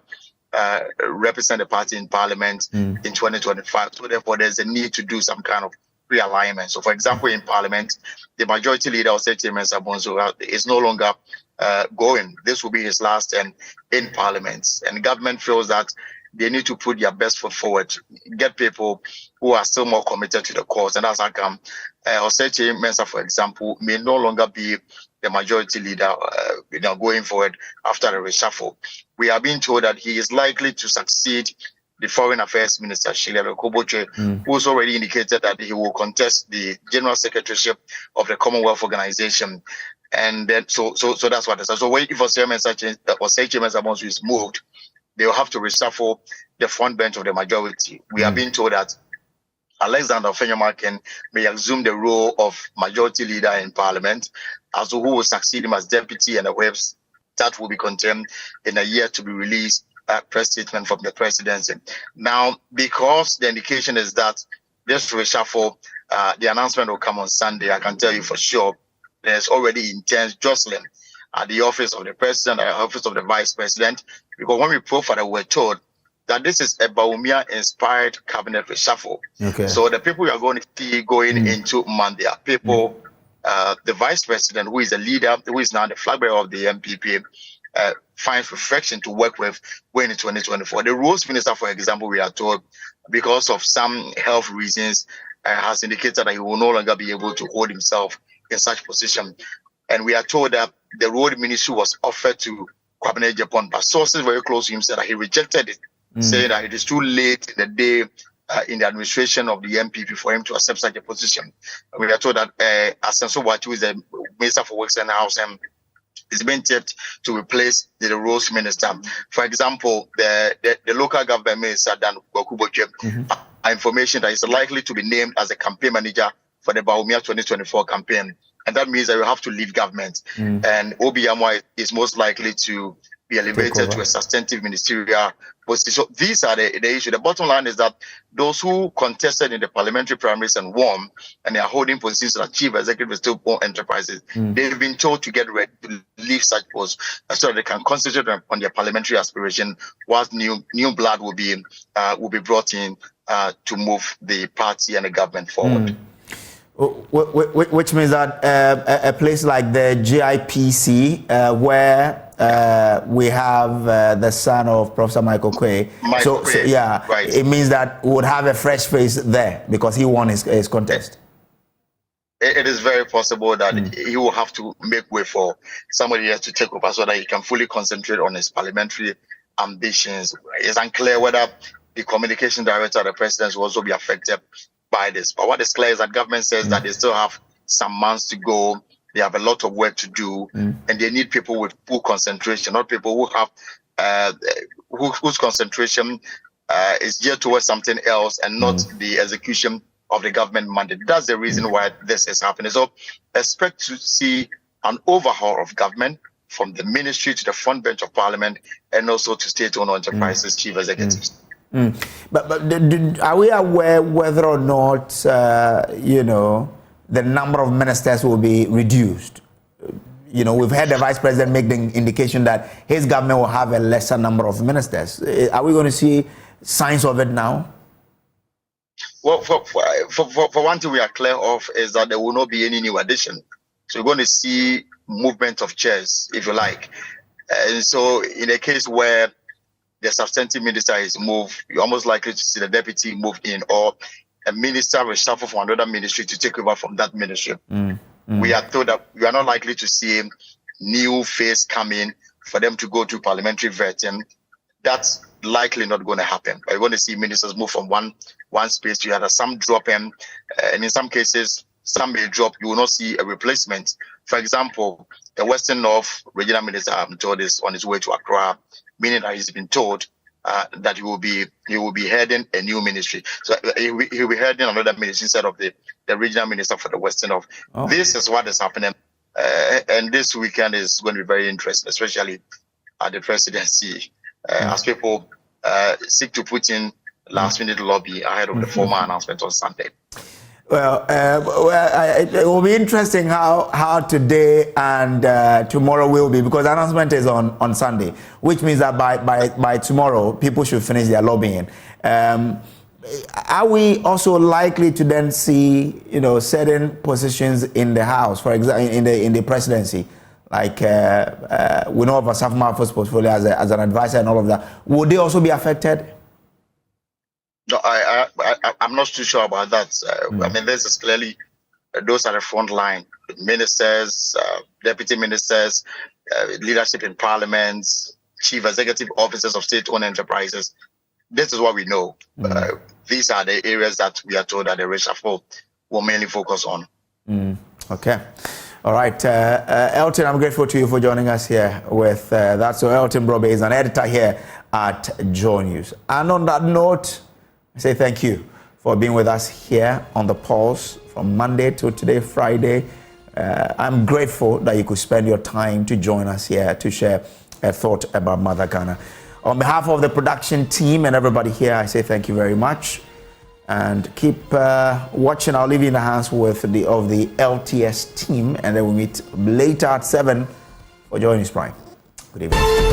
represent the party in parliament in 2025. So therefore, there's a need to do some kind of realignment. So, for example, in parliament, the majority leader, Osei Mensah Bonsu, is no longer going. This will be his last term in parliament. And the government feels that they need to put their best foot forward, get people who are still more committed to the cause. And that's how come Osei Mensah, for example, may no longer be the majority leader going forward after the reshuffle. We are being told that he is likely to succeed the Foreign Affairs Minister, Shirley Koboche, who's already indicated that he will contest the General Secretaryship of the Commonwealth Organization. And then, so that's what it is. So if Osei Mensah is moved, they will have to reshuffle the front bench of the majority. We are being told that Alexander Ofenyamakin may assume the role of majority leader in parliament, as to who will succeed him as deputy, and the whips that will be contained in a year to be released press statement from the presidency. Now, because the indication is that this reshuffle, the announcement will come on Sunday, I can tell you for sure there's already intense jostling at the office of the president, at the office of the vice president, because when we profiled, we're told that this is a Bawumia inspired cabinet reshuffle. Okay. So the people we are going to see going into Monday are people, the vice president, who is a leader, who is now the flag bearer of the MPP, finds reflection to work with going into 2024. The rules minister, for example, we are told, because of some health reasons, has indicated that he will no longer be able to hold himself in such position. And we are told that the road ministry was offered to Kwabena Japan, but sources very close to him said that he rejected it, saying that it is too late in the day in the administration of the MPP for him to accept such a position. And we are told that Asenso Watu, who is the Minister for Works and Housing, is being tipped to replace the roads minister. For example, the local government minister, Dan Okuboche, information that is likely to be named as a campaign manager for the Bawumia 2024 campaign. And that means that you have to leave government. And Obiamwa is most likely to be elevated to a substantive ministerial position. So these are the issue. The bottom line is that those who contested in the parliamentary primaries and won, and they are holding positions as chief executive of state-owned enterprises, they've been told to get ready to leave such posts so that they can concentrate on their parliamentary aspiration, whilst new blood will be brought in to move the party and the government forward. Which means that a place like the GIPC, where we have the son of Professor Michael Quay, right. It means that we would have a fresh face there because he won his contest. It is very possible that he will have to make way for somebody else to take over so that he can fully concentrate on his parliamentary ambitions. It's unclear whether the communication director of the presidency will also be affected by this. But what is clear is that government says that they still have some months to go. They have a lot of work to do, and they need people with full concentration, not people who have whose concentration is geared towards something else and not the execution of the government mandate. That's the reason why this is happening. So expect to see an overhaul of government from the ministry to the front bench of parliament and also to state-owned enterprises, chief executives. But are we aware whether or not, the number of ministers will be reduced? We've heard the vice president make the indication that his government will have a lesser number of ministers. Are we going to see signs of it now? Well, for one thing we are clear of is that there will not be any new addition. So you're going to see movement of chairs, if you like. And so in a case where the substantive minister is moved, you're almost likely to see the deputy move in, or a minister reshuffle from another ministry to take over from that ministry. We are told that we are not likely to see a new face come in for them to go to parliamentary vetting. That's likely not going to happen. But you're going to see ministers move from one space to the other. Some drop in, and in some cases, some may drop. You will not see a replacement. For example, the Western North regional minister, I'm told, is on his way to Accra, meaning that he's been told that he will be heading a new ministry. So he'll be heading another ministry instead of the regional minister for the Western North. This is what is happening, and this weekend is going to be very interesting, especially at the presidency, as people seek to put in last-minute lobby ahead of the formal announcement on Sunday. Well, it will be interesting how today and tomorrow will be, because the announcement is on Sunday, which means that by tomorrow people should finish their lobbying. Are we also likely to then see certain positions in the House, for example, in the presidency, like we know of Asaf Mahfouz's portfolio as an advisor and all of that? Would they also be affected? No, I'm not too sure about that. I mean, this is clearly, those are the front line. Ministers, deputy ministers, leadership in parliaments, chief executive officers of state-owned enterprises. This is what we know. These are the areas that we are told that the reshuffle will mainly focus on. Okay. All right. Elton, I'm grateful to you for joining us here with that. So Elton Brobe is an editor here at Joy News. And on that note, I say thank you for being with us here on The Pulse from Monday to today, Friday. I'm grateful that you could spend your time to join us here to share a thought about Mother Ghana. On behalf of the production team and everybody here, I say thank you very much. And keep watching. I'll leave you in the hands of the LTS team, and then we'll meet later at 7 for Joy News Prime. Good evening.